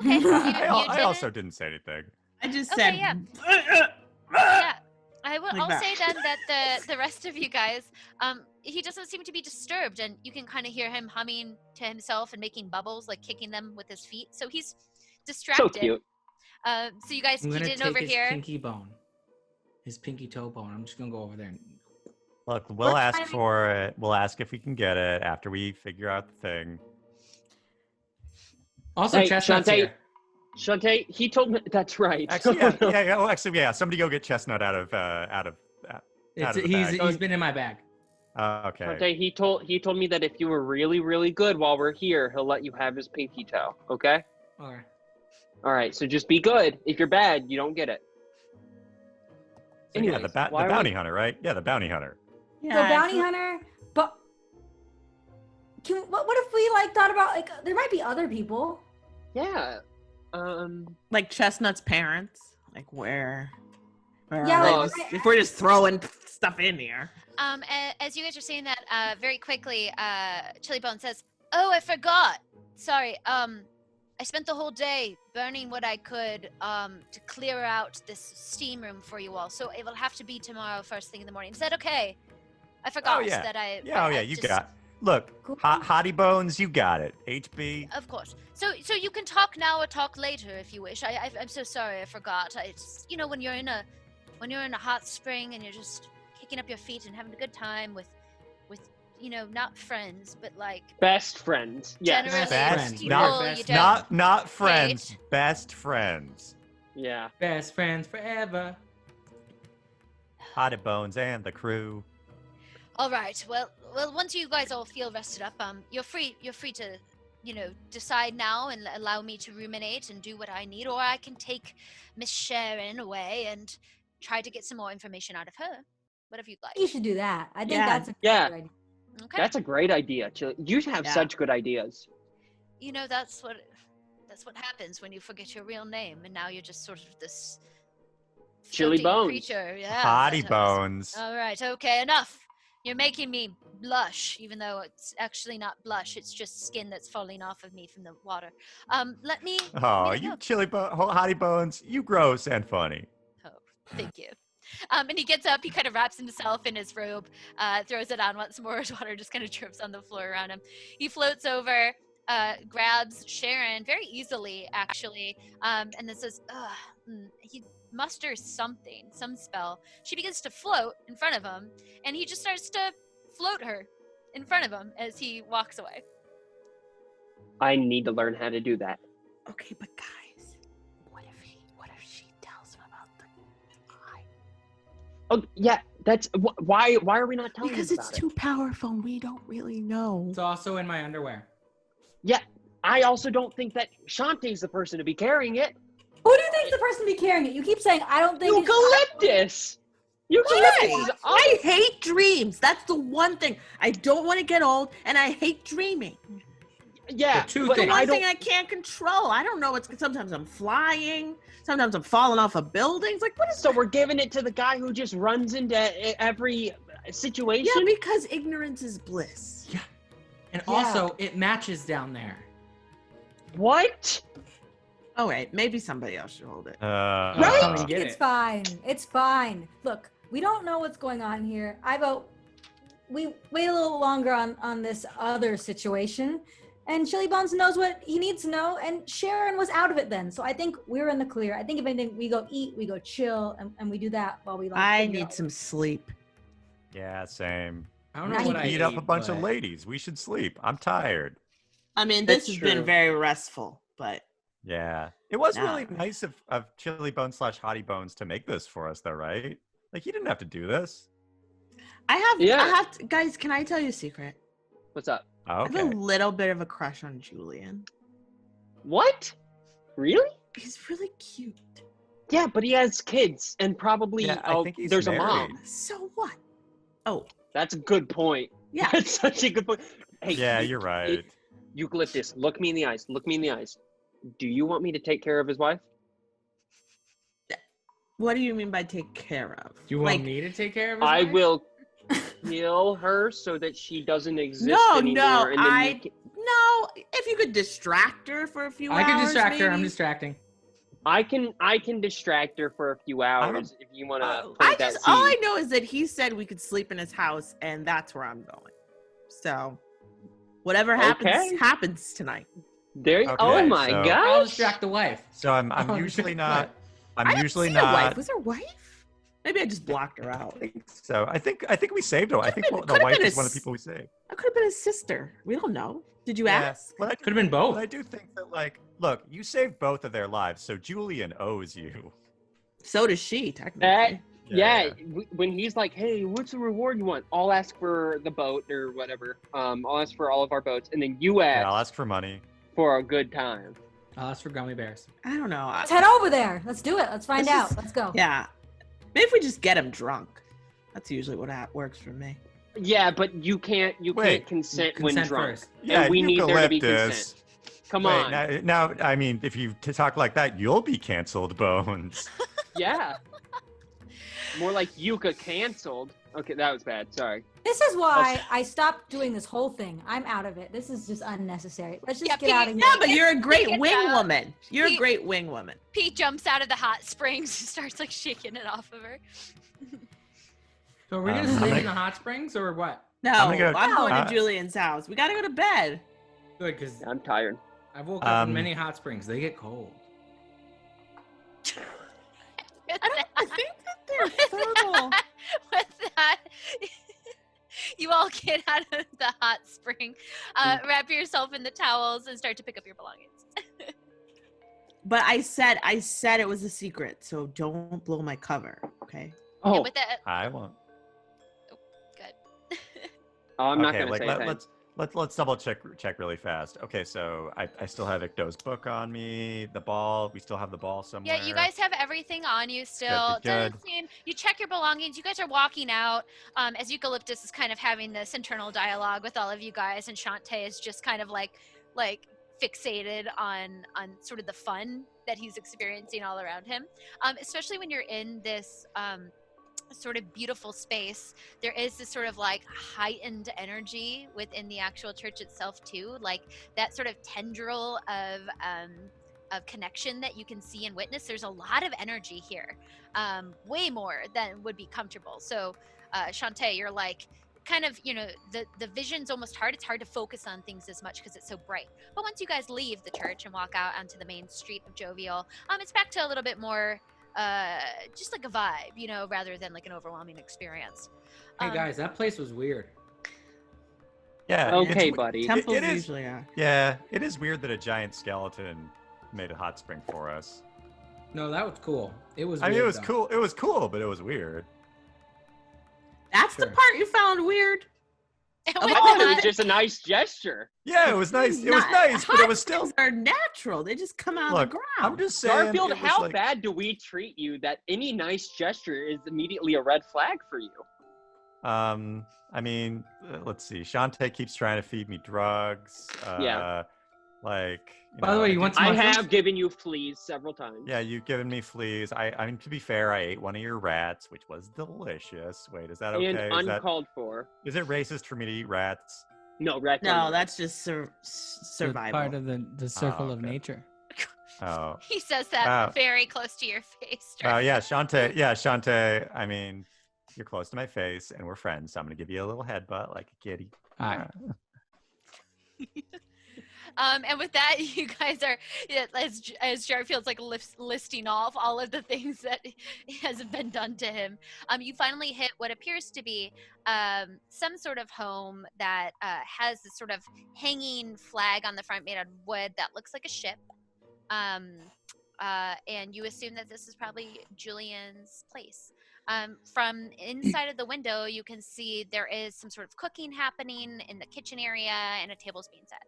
Okay. I also didn't say anything. I just Okay, said. yeah. Yeah. Like I'll that. say then that the rest of you guys, he doesn't seem to be disturbed, and you can kind of hear him humming to himself and making bubbles, like kicking them with his feet. So he's distracted. So cute. So you guys I'm keyed gonna in take over his here. pinky bone, his pinky toe bone. I'm just gonna go over there. And... Look, we'll We're ask trying to- for it. We'll ask if we can get it after we figure out the thing. Also, Hey, Chestnut's Chante. here. Chante, he told me that's right. Actually, yeah. Somebody go get Chestnut out of the bag. He's been in my bag. Okay. Chante, he told me that if you were really, really good while we're here, he'll let you have his pinky toe. Okay? Okay. All right. So just be good. If you're bad, you don't get it. So, yeah, Anyways, the why are bounty we- hunter, right? Yeah, the bounty hunter. Yeah, The bounty hunter, but what if we thought about there might be other people? Yeah. like Chestnut's parents. Like where Yeah, are they? like, Just- if we're just throwing stuff in here. As you guys are saying that, very quickly, Chili Bone says, "Oh, I forgot. Sorry. I spent the whole day burning what I could to clear out this steam room for you all. So it will have to be tomorrow, first thing in the morning. Is that okay? I forgot yeah. that I. Yeah, I you just- got. Look, Cool. Hottie Bones, you got it. HB. Of course. So you can talk now or talk later if you wish. I'm so sorry, I forgot. It's when you're in a hot spring and you're just kicking up your feet and having a good time with not friends, but like Best friends. Yes. generally Best people friends. you don't not friends, hate. best friends. Yeah. Best friends forever. Hottie Bones and the crew. All right. Well, once you guys all feel rested up, you're free to, decide now and allow me to ruminate and do what I need, or I can take Miss Sharon away and try to get some more information out of her. Whatever you'd like. You should do that. I think Yeah. that's a Yeah. good idea. Okay. That's a great idea. You have Yeah. such good ideas. That's what happens when you forget your real name, and now you're just sort of this Chili floating Bones. creature. Yeah. Hottie that was- Bones. All right. Okay. Enough. You're making me blush, even though it's actually not blush. It's just skin that's falling off of me from the water. Let me. Oh, let me you go. Hottie Bones, you gross and funny. Oh, thank you. And he gets up. He kind of wraps himself in his robe, throws it on once more. His water just kind of drips on the floor around him. He floats over, grabs Sharon very easily, actually, and then says, he musters some spell. She begins to float in front of him, and he just starts to float her in front of him as he walks away. I need to learn how to do that. Okay, but guys, what if she tells him about the eye? Oh yeah, that's why are we not telling Because him it's about too powerful and we don't really know. It's also in my underwear. it? Yeah, I also don't think that Chante's the person to be carrying it. Who do you think's the person to be carrying it? You keep saying I don't think it's Eucalyptus. Eucalyptus is I hate dreams. That's the one thing. I don't want to get old, and I hate dreaming. Yeah, The two but The things. I one don't. thing I can't control. I don't know what's. Sometimes I'm flying. Sometimes I'm falling off of buildings. Like, what is So we're giving it to the guy who just runs into every situation. Yeah, because ignorance is bliss. Yeah. And Yeah. also, it matches down there. What? Oh wait, maybe somebody else should hold it. Right? Come and get It's it. fine. It's fine. Look, we don't know what's going on here. I vote we wait a little longer on this other situation. And Chili Bones knows what he needs to know, and Sharon was out of it then. So I think we're in the clear. I think if anything, we go eat, we go chill, and we do that while we I figure need out- some sleep. Yeah, same. I don't Now know you what I Beat up a ate, bunch of but- ladies. We should sleep. I'm tired. I mean, this That's has been true. very restful, but Yeah. It was Nah. really nice of Chili Bones / Hottie Bones to make this for us, though, right? Like, he didn't have to do this. Yeah. I have to, guys, can I tell you a secret? What's up? I Okay. have a little bit of a crush on Julian. What? Really? He's really cute. Yeah, but he has kids and probably Yeah, I think he's there's married. a mom. So what? Oh, That's a good point. yeah. That's such a good point. Hey, Yeah, you're right. Eucalyptus, look me in the eyes. Look me in the eyes. Do you want me to take care of his wife? What do you mean by take care of? Do you want Like, me to take care of his I wife? will kill her so that she doesn't exist No, anymore. no, and then no. If you could distract her for a few I hours, can distract her. I'm maybe. distracting. I can distract her for a few hours if you want to I plant that just all I seed. know is that he said we could sleep in his house, and that's where I'm going. So, whatever happens, Okay. happens tonight. There. Okay, Oh my so- I'll gosh. distract the wife. So I'm Oh, usually what? not. I'm I didn't usually see a wife. not. Was there a wife? Maybe I just blocked her out. So I think we saved her. I think been- the could've wife been is a one of the s- people we saved. I could have been his sister. We don't know. Did you Yeah, ask? But I Could have been both. But I do think that, like, look, you saved both of their lives, so Julian owes you. So does she, technically. Yeah, when he's like, "Hey, what's the reward you want?" I'll ask for the boat or whatever. I'll ask for all of our boats, and then you Yeah, I'll ask ask for money. for a good time. I'll ask for gummy bears. I don't know. Let's head over there. Let's do it. Let's find Let's out. just- Let's go. Yeah. Maybe if we just get him drunk. That's usually what works for me. Yeah, but you can't Wait, consent when Consent drunk. first. And we need there to be Eucalyptus. consent. Come Wait, on. now, I mean, if you talk like that, you'll be canceled, Bones. Yeah. More like Yuka canceled. Okay, that was bad. Sorry. This is why I stopped doing this whole thing. I'm out of it. This is just unnecessary. Let's just Yeah, get out of here. Yeah, but you're a great Take it wing out. woman. You're a Pete- great wing woman. Pete jumps out of the hot springs and starts like shaking it off of her. So are we I'm gonna sleep gonna- in the hot springs or what? No, I'm gonna go- I'm going Uh, to Julian's house. We gotta go to bed. Good, because I'm tired. I've woke up in Um, many hot springs. They get cold. I think that they're fertile. With that, You all get out of the hot spring, wrap yourself in the towels, and start to pick up your belongings. But I said it was a secret, so don't blow my cover, okay? Oh, And with that, I won't. good. I'm not Okay, gonna say anything. let's double check really fast. Okay, so I still have Ikto's book on me, the ball. We still have the ball somewhere. Yeah, you guys have everything on you still. Good. Doesn't seem, you check your belongings. You guys are walking out as Eucalyptus is kind of having this internal dialogue with all of you guys, and Chante is just kind of like fixated on sort of the fun that he's experiencing all around him. Especially when you're in this sort of beautiful space, there is this sort of like heightened energy within the actual church itself too, like that sort of tendril of connection that you can see and witness. There's a lot of energy here, way more than would be comfortable. So Chante, you're like kind of, the vision's almost hard. It's hard to focus on things as much because it's so bright. But once you guys leave the church and walk out onto the main street of Jovial, it's back to a little bit more just like a vibe, rather than like an overwhelming experience. Hey guys, that place was weird. Yeah. Okay, buddy. Temples it is, usually are. Yeah, it is weird that a giant skeleton made a hot spring for us. No, that was cool. It was. I mean, weird, it was though. cool. It was cool, but it was weird. That's the Sure. part you found weird? And Of with I all thought it that- was just a nice gesture. Yeah, it was nice. It was Not- nice, but it hot was still. springs are natural. They just come out Look, of the ground. I'm just saying. Jarfield, it was how like- bad do we treat you that any nice gesture is immediately a red flag for you? I mean, let's see. Chante keeps trying to feed me drugs. Yeah. Like. By the way, you want some I mushrooms? have given you fleas several times. Yeah, you've given me fleas. I mean, to be fair, I ate one of your rats, which was delicious. Wait, is that okay? And Is uncalled for. it racist for me to eat rats? No, rat. No, that's just It's survival. part of the circle of okay. nature. Oh. he says that Wow. very close to your face. Oh yeah, Chante. Yeah, Chante. I mean, you're close to my face, and we're friends, so I'm gonna give you a little headbutt like a kitty. All right. And with that, you guys are, as Jarfield's like listing off all of the things that has been done to him, you finally hit what appears to be some sort of home that has this sort of hanging flag on the front made out of wood that looks like a ship. And you assume that this is probably Julian's place. From inside of the window, you can see there is some sort of cooking happening in the kitchen area and a table's being set.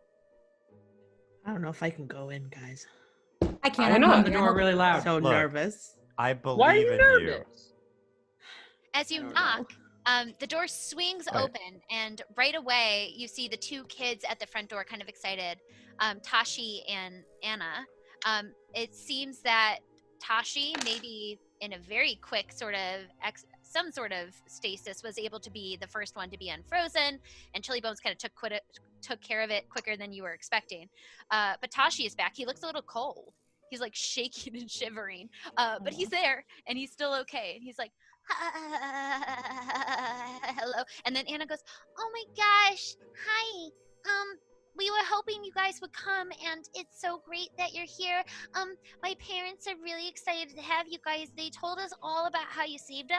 I don't know if I can go in, guys. I can't. Why I'm not? Open hungry. the I'm door okay. really loud. So Look. nervous. I believe Why are you in nervous? As you I don't knock, the door swings Right. open, and right away you see the two kids at the front door, kind of excited, Tashi and Anna. It seems that Tashi, maybe in a very quick sort of some sort of stasis, was able to be the first one to be unfrozen, and Chili Bones kind of took care of it quicker than you were expecting. But Tashi is back. He looks a little cold. He's like shaking and shivering, but he's there and he's still okay. And he's like, hello. And then Anna goes, oh my gosh, hi. We were hoping you guys would come, and it's so great that you're here. My parents are really excited to have you guys. They told us all about how you saved them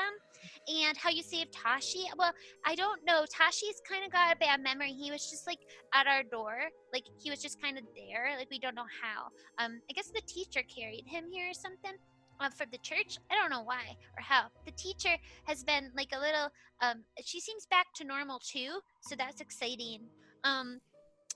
and how you saved Tashi. Well, I don't know. Tashi's kind of got a bad memory. He was just like at our door. Like he was just kind of there. Like we don't know how. I guess the teacher carried him here or something. For the church, I don't know why or how. The teacher has been like a little, she seems back to normal too, so that's exciting.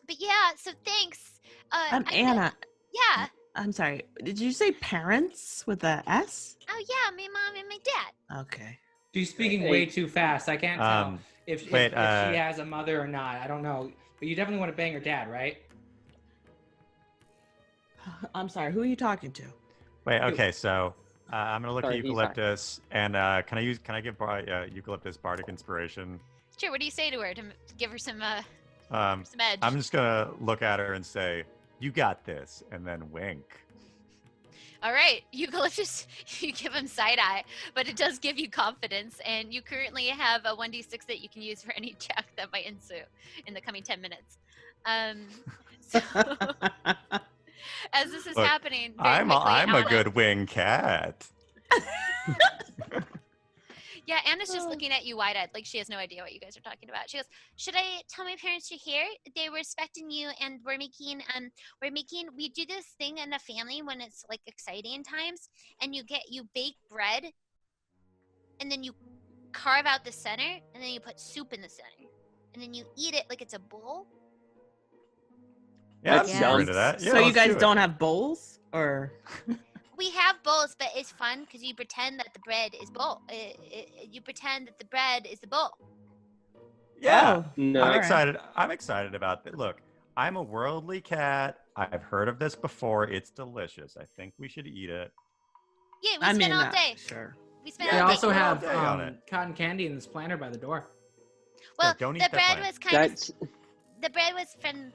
But yeah, so thanks. Anna. Yeah. I'm sorry. Did you say parents with a S? Oh yeah, my mom and my dad. Okay. She's speaking way too fast. I can't tell if she has a mother or not. I don't know. But you definitely want to bang her dad, right? I'm sorry. Who are you talking to? Wait, okay, so I'm gonna look Sorry, at he's Eucalyptus, and can I give Eucalyptus bardic inspiration? Sure. What do you say to her to give her some edge? I'm just gonna look at her and say, "You got this," and then wink. All right, Eucalyptus, you give him side eye, but it does give you confidence, and you currently have a 1d6 that you can use for any check that might ensue in the coming 10 minutes. So, as this is Look, happening, very I'm quickly, a Anna- good wing cat. Yeah, Anna's just looking at you wide-eyed, like she has no idea what you guys are talking about. She goes, "Should I tell my parents you're here? They were expecting you, and we do this thing in the family when it's like exciting times, and you bake bread, and then you carve out the center, and then you put soup in the center, and then you eat it like it's a bowl." Yeah, I'm That's super dumb. into that. Yeah, So you let's guys do it. don't have bowls, or? We have bowls, but it's fun because you pretend that the bread is bowl. You pretend that the bread is the bowl. Yeah, Oh, No. I'm all right. excited. I'm excited about that. Look, I'm a worldly cat. I've heard of this before. It's delicious. I think we should eat it. Yeah, we spent all day. Sure. We spent We all day. also spend all have day on it. cotton candy in this planter by the door. Well, don't eat the that bread plant. was kind of. That's The bread was from.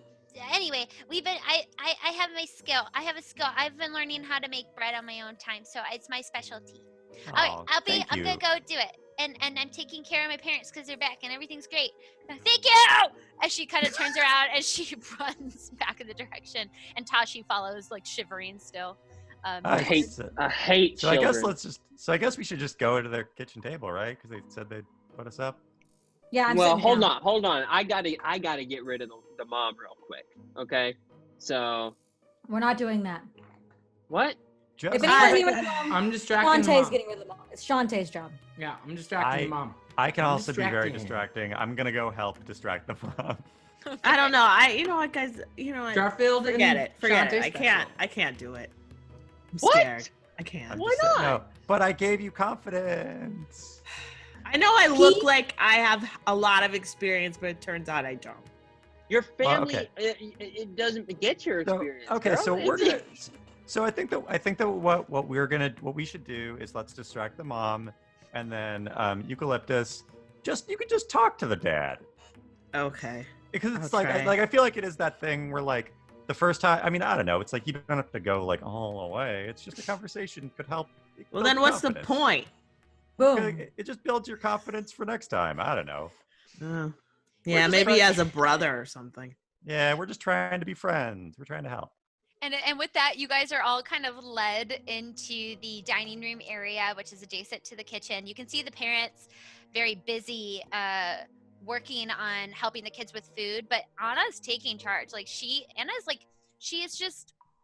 Anyway, I have my skill. I have a skill. I've been learning how to make bread on my own time, so it's my specialty. All right, Aw, I'm thank gonna you. go do it, and I'm taking care of my parents because they're back and everything's great. Thank you. As she kind of turns around and she runs back in the direction, and Tashi follows like shivering still. I hate So children. I guess we should just go to their kitchen table, right? Because they said they'd put us up. Yeah, I'm Well, sitting hold down. on. I gotta get rid of the mom real quick. Okay. So We're not doing that. what? Just If anyone's I- getting rid of the mom, I'm distracting the Shantae's mom. getting rid of the mom. It's Shantae's job. Yeah, I'm distracting the mom. I can I'm also be very distracting. distracting. I'm gonna go help distract the mom. I don't know. You know what, guys? You know what? Jarfield Forget and it. Forget Chante it. special. I can't do it. I'm What? scared. I can't. I'm Why just saying- not? No, but I gave you confidence. I know I look like I have a lot of experience, but it turns out I don't. Your Well, family okay. it doesn't get your So, experience. okay, girl. so we're It's- gonna. So I think that what we should do is let's distract the mom, and then Eucalyptus. You could just talk to the dad Okay. because it's I'll like try. I feel like it is that thing where like the first time. I mean, I don't know. It's like you don't have to go like all the way. It's just a conversation could help. Well, build then what's the confidence. point? Boom. It just builds your confidence for next time. I don't know. Oh. Yeah, just maybe trying- as a brother or something. Yeah, we're just trying to be friends. We're trying to help. And with that, you guys are all kind of led into the dining room area, which is adjacent to the kitchen. You can see the parents very busy working on helping the kids with food, but Anna's taking charge.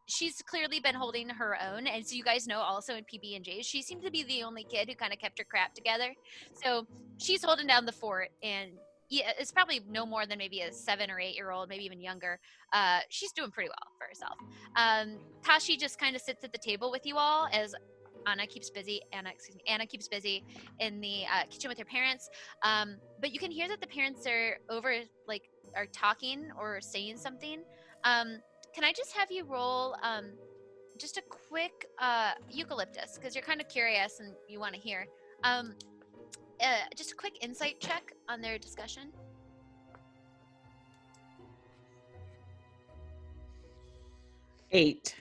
She's clearly been holding her own, and so you guys know also in PB&J, she seemed to be the only kid who kind of kept her crap together. So she's holding down the fort, and yeah, it's probably no more than maybe a 7 or 8 year old, maybe even younger. She's doing pretty well for herself. Tashi just kind of sits at the table with you all as Anna keeps busy in the kitchen with her parents. But you can hear that the parents are are talking or saying something. Can I just have you roll just a quick Eucalyptus, because you're kind of curious and you want to hear. Just a quick insight check on their discussion. 8.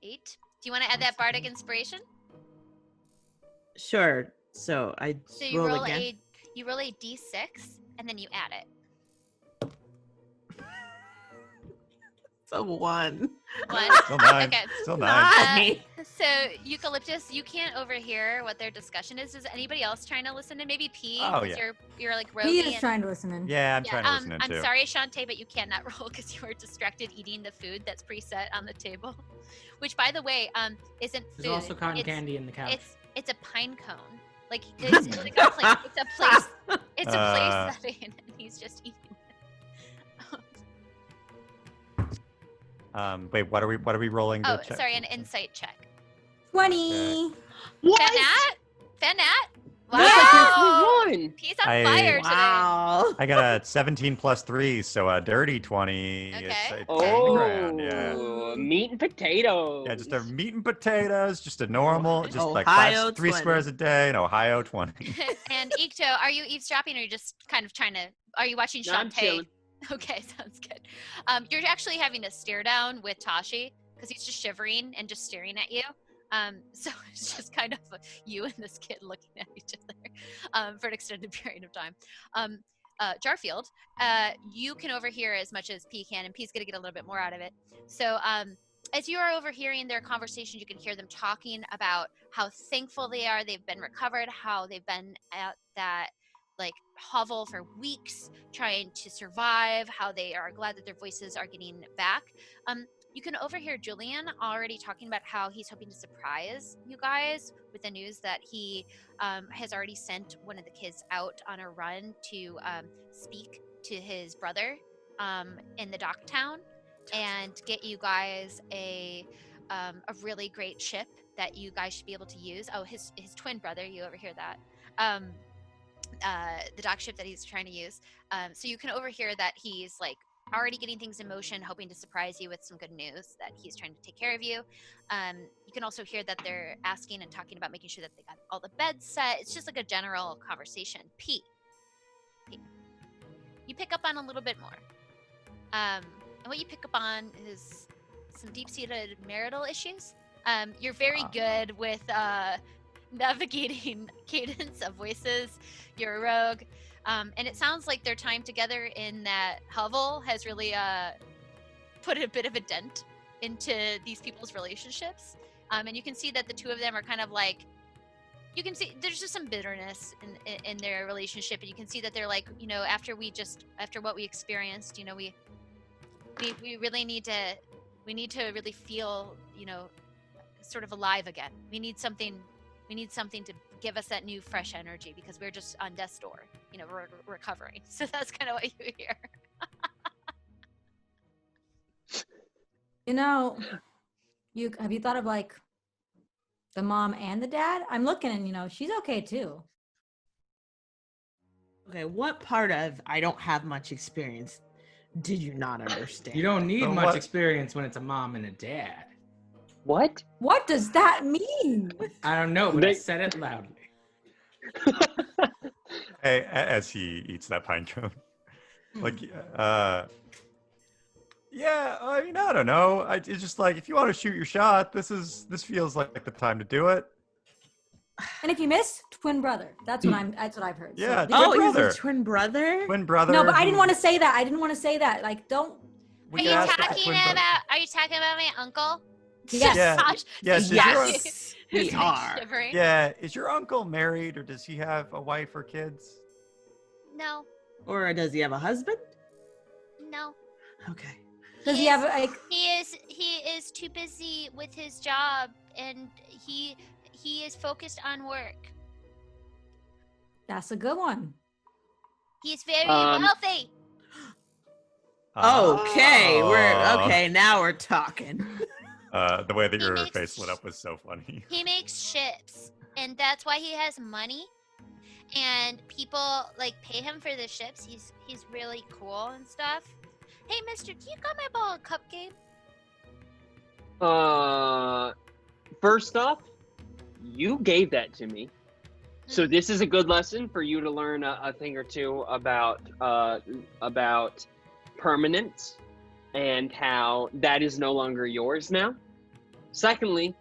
8. Do you want to add that bardic inspiration? Sure. So I So you roll roll again. a d6 and then you add it. It's a 1. 1. Still 9. Okay. Still 9. So Eucalyptus, you can't overhear what their discussion is. Is anybody else trying to listen? And maybe P, Oh, because yeah. you're like He roguey. is trying to listen in. Yeah, I'm trying to listen in I'm too. sorry, Chante, but you cannot roll because you are distracted eating the food that's preset on the table. Which, by the way, isn't food. There's also cotton It's- candy in the couch. It's a pine cone. Like it's like a place. It's a place. It's a place setting, and he's just eating. Wait, what are we rolling? to Oh, check? sorry, an insight check. 20. Fanat? That's like Wow. your one. He's on I- fire today. Wow. I got a 17 plus 3, so a dirty 20. Okay. It's 10 grand, yeah. Oh, meat and potatoes. Yeah, just a meat and potatoes, just a normal, just like Ohio 3 20. squares a day, and Ohio 20. And Ikto, are you eavesdropping or are you just kind of trying to, are you watching No, I'm Chante? chilling. Okay, sounds good. You're actually having a stare down with Tashi because he's just shivering and just staring at you. So it's just kind of you and this kid looking at each other for an extended period of time. Jarfield, you can overhear as much as P can, and P's going to get a little bit more out of it. So as you are overhearing their conversation, you can hear them talking about how thankful they are they've been recovered, how they've been at that like hovel for weeks trying to survive, how they are glad that their voices are getting back. You can overhear Julian already talking about how he's hoping to surprise you guys with the news that he has already sent one of the kids out on a run to speak to his brother in the dock town and get you guys a really great ship that you guys should be able to use. Oh, his twin brother, you overhear that. The dock ship that he's trying to use. So you can overhear that he's like already getting things in motion, hoping to surprise you with some good news that he's trying to take care of you. You can also hear that they're asking and talking about making sure that they got all the beds set. It's just like a general conversation. P. You pick up on a little bit more. And what you pick up on is some deep-seated marital issues. You're very good with navigating cadence of voices. You're a rogue. And it sounds like their time together in that hovel has really put a bit of a dent into these people's relationships. And you can see that the two of them are kind of like, you can see there's just some bitterness in their relationship. And you can see that they're like, you know, after what we experienced, you know, we really need to really feel, you know, sort of alive again. We need something to give us that new fresh energy because we're just on death's door, you know, we're recovering. So that's kind of what you hear. You know, have you thought of like the mom and the dad? I'm looking and, you know, she's okay too. Okay, what part of I don't have much experience did you not understand? You don't need But much what- experience when it's a mom and a dad. What? What does that mean? I don't know, but I They- said it loudly. Hey, as he eats that pine cone, like, yeah, I mean, I don't know. It's just like, if you want to shoot your shot, this feels like the time to do it. And if you miss, twin brother. That's what I've heard. Yeah, So, Oh, he's brother. a twin brother? Twin brother. no, but I didn't who- want to say that. I didn't want to say that. Like, don't. we Are can you ask if the talking twin brother- about my uncle? Yes. Yeah. Josh, Yes, is Yes, we who's, like, are. shivering. Yeah, is your uncle married, or does he have a wife or kids? No, Or does he have a husband? no. Okay. Does he have like? He is too busy with his job, and he is focused on work. That's a good one. He's very Um, wealthy. Okay, Oh. okay, now we're talking. The way that He your makes- face lit up was so funny. He makes ships, and that's why he has money. And people like pay him for the ships. He's really cool and stuff. Hey, Mister, do you got my ball a cup game? First off, you gave that to me. So this is a good lesson for you to learn a thing or two about permanence and how that is no longer yours now. Secondly,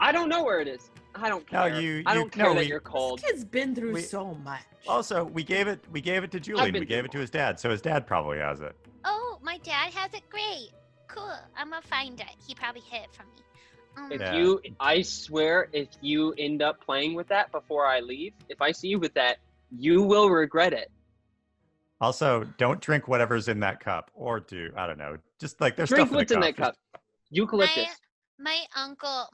I don't know where it is. I don't No, care. I don't care that you're cold. This kid's been through We- so much. Also, we gave it to Julian. been We gave through it to his dad, so his dad probably has it. Oh, my dad has it. Great, cool. I'm gonna find it. He probably hid it from me. If Yeah. I swear, if you end up playing with that before I leave, if I see you with that, you will regret it. Also, don't drink whatever's in that cup, or I don't know, just like there's Drink stuff what's in in the that cup. Eucalyptus. My uncle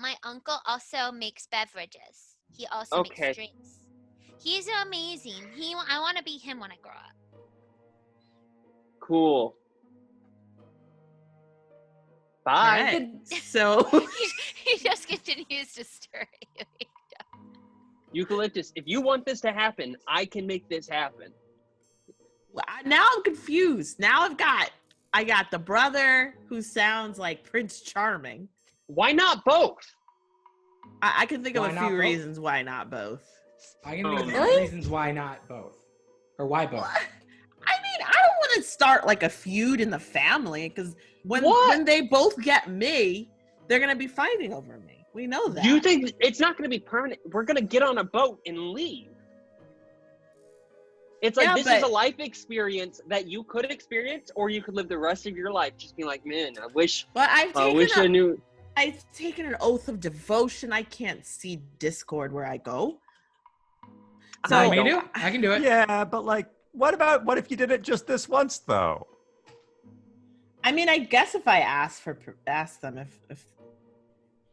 also makes beverages. He also Okay. makes drinks. He's amazing. I want to be him when I grow up. Cool. All Bye. right. So He just continues to stir you. Eucalyptus, if you want this to happen, I can make this happen. now I'm confused. Now I got the brother who sounds like Prince Charming. Why not both? I can think of Why a not few both? reasons why not both. I can think of Really? reasons why not both. Or why both. What? I mean, I don't want to start like a feud in the family because when What? they both get me, they're gonna be fighting over me. We know that. You think it's not going to be permanent? We're going to get on a boat and leave. It's like Yeah, this is a but- life experience that you could experience, or you could live the rest of your life just being like, man, I wish But I knew. I've taken an oath of devotion. I can't see Discord where I go. So I me don't- do? I can do it. Yeah, but like, what if you did it just this once though? I mean, I guess if I asked them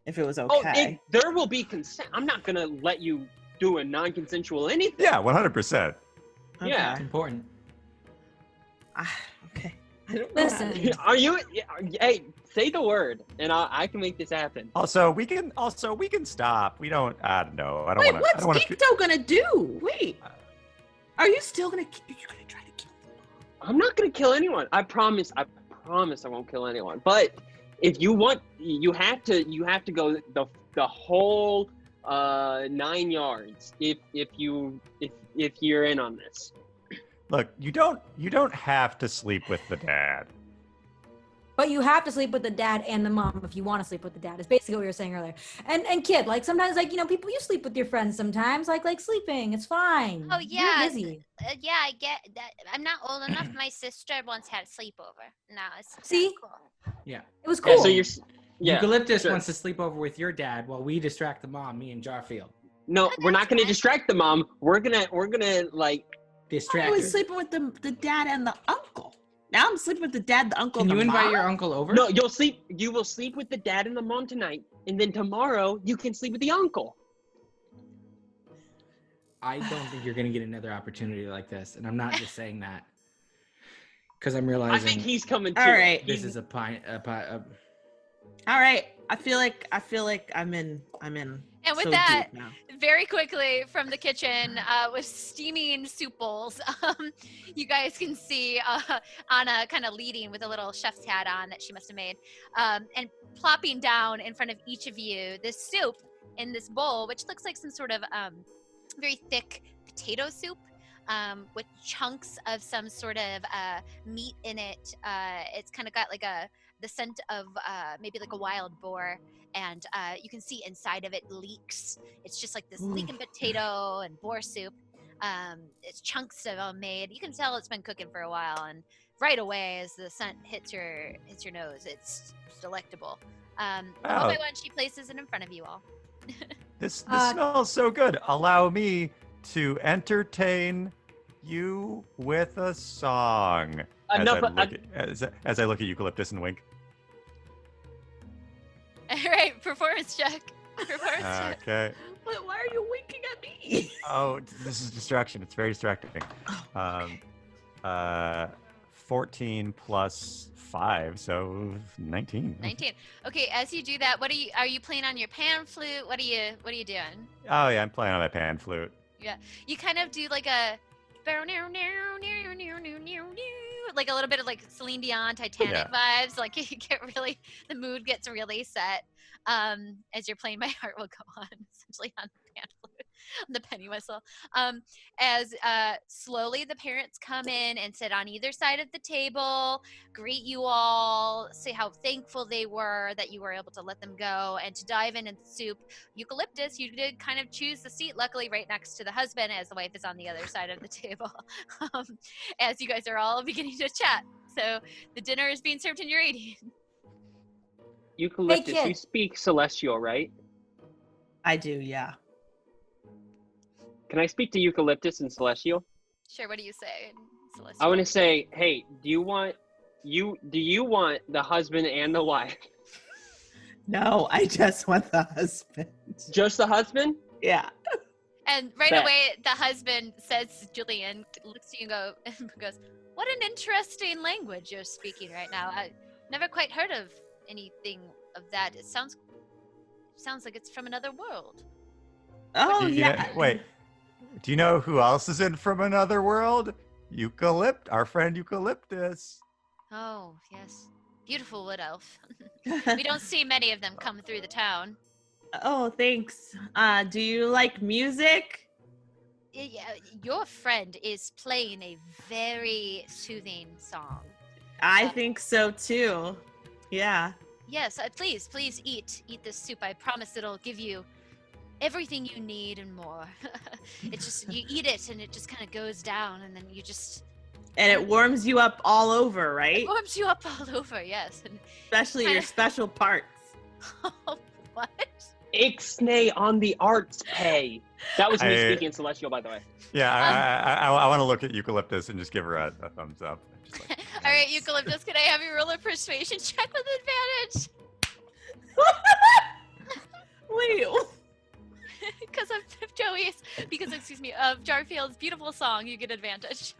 if it was okay. There will be consent. I'm not gonna let you do a non-consensual anything. Yeah, 100%. Okay. yeah. It's important. Okay. I don't know. Listen. Are you? Hey, say the word, and I can make this happen. Also, we can stop. We don't. I don't know. I don't Wait, want to. what's Ikto gonna do? Wait. Are you still gonna? Are you gonna try to kill them? I'm not gonna kill anyone. I promise. I won't kill anyone. But if you want, you have to go the whole 9 yards. If you're in on this. Look, you don't have to sleep with the dad. But you have to sleep with the dad and the mom if you want to sleep with the dad. Is basically what you were saying earlier. And kid, like sometimes, like people, you sleep with your friends sometimes, like sleeping. It's fine. Oh, yeah. You're busy. Yeah, I get that. I'm not old enough. My sister once had a sleepover. No, it's See? cool. Yeah. It was cool. Yeah, so you're. Yeah. Eucalyptus sure. wants to sleep over with your dad while we distract the mom, me and Jarfield. No, we're not gonna distract the mom. We're gonna like. I Distract was her. sleeping with the dad and the uncle. Now I'm sleeping with the dad, the uncle, Can the you invite mom? your uncle over? No, you will sleep with the dad and the mom tonight, and then tomorrow you can sleep with the uncle. I don't think you're going to get another opportunity like this, and I'm not just saying that because I'm realizing I think he's coming too. All right. this is a pint. All right. I feel like I'm in. And with so that, deep now. very quickly from the kitchen with steaming soup bowls, you guys can see Anna kind of leading with a little chef's hat on that she must have made, and plopping down in front of each of you this soup in this bowl, which looks like some sort of very thick potato soup with chunks of some sort of meat in it. It's kind of got like the scent of maybe like a wild boar, and you can see inside of it leeks. It's just like this leaking potato and boar soup. It's chunks of them made. You can tell it's been cooking for a while, and right away as the scent hits your nose, it's delectable. One by one, she places it in front of you all. This smells so good. Allow me to entertain you with a song. As I look at Eucalyptus and wink. All right, performance check. Performance check. Okay. But why are you winking at me? Oh, this is distraction. It's very distracting. 14 plus 5, so 19. 19. Okay, as you do that, are you playing on your pan flute? What are you doing? Oh yeah, I'm playing on my pan flute. You kind of do like a like a little bit of like Celine Dion Titanic vibes. Like you get really, the mood gets really set as you're playing My Heart Will Go On, essentially on the pan flute, on the penny whistle. As slowly the parents come in and sit on either side of the table, greet you all, say how thankful they were that you were able to let them go, and to dive into the soup. Eucalyptus, you did kind of choose the seat, luckily right next to the husband, as the wife is on the other side of the table, as you guys are all beginning to chat. So the dinner is being served and you're eating. Eucalyptus, Hey, kid. you speak Celestial, right? I do, yeah. Can I speak to Eucalyptus and Celestial? Sure, what do you say, Celeste? I want to say, hey, do you want the husband and the wife? No, I just want the husband. Just the husband? Yeah. And right Bet. away, the husband says, Julian looks at you and goes, what an interesting language you're speaking right now. I never quite heard of anything of that. It sounds like it's from another world. Oh, Do you yeah. know- wait, do you know who else is in from another world? Our friend Eucalyptus. Oh, yes. Beautiful wood elf. We don't see many of them come through the town. Oh, thanks. Do you like music? Yeah, your friend is playing a very soothing song. I think so too. Yeah. Yes, please eat this soup. I promise it'll give you everything you need and more. It's just, you eat it and it just kind of goes down, and then you just... And it warms you up all over, right? It warms you up all over, yes. And Especially your special parts. what? Ixnay on the arts pay. That was me speaking Celestial, by the way. Yeah, I want to look at Eucalyptus and just give her a thumbs up. Just like, All right, Eucalyptus, can I have you roll a persuasion check with advantage? Wait. Because of Jarfield's beautiful song, you get advantage.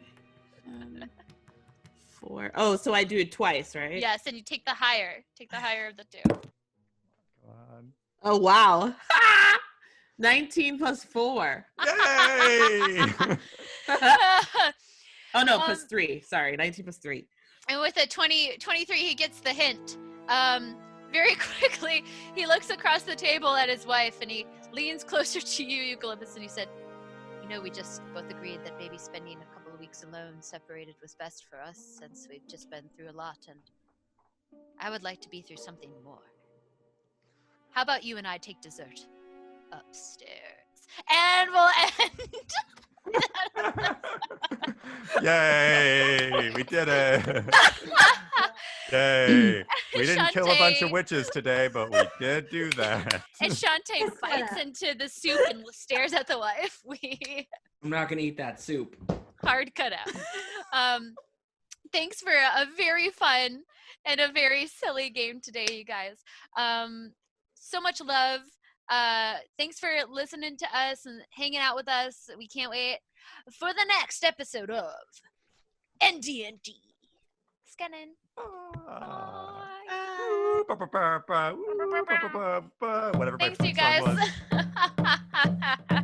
4. Oh, so I do it twice, right? Yes, and you take the higher. Take the higher of the 2. God. Oh, wow. 19 plus 4. Yay! Oh, no, plus 3. Sorry, 19 plus 3. And with a 23, he gets the hint. Very quickly, he looks across the table at his wife, and he leans closer to you, Eucalyptus, and he said, "You know, we just both agreed that maybe spending a couple of weeks alone separated was best for us, since we've just been through a lot, and I would like to be through something more. How about you and I take dessert upstairs?" And we'll end. Yay! We did it! Yay! We didn't kill a bunch of witches today, but we did do that. And Chante bites into the soup and stares at the wife. I'm not gonna eat that soup. Hard cutout. Thanks for a very fun and a very silly game today, you guys. So much love. Thanks for listening to us and hanging out with us. We can't wait for the next episode of NDND. Scanning. Whatever. Thanks, my you song guys. was.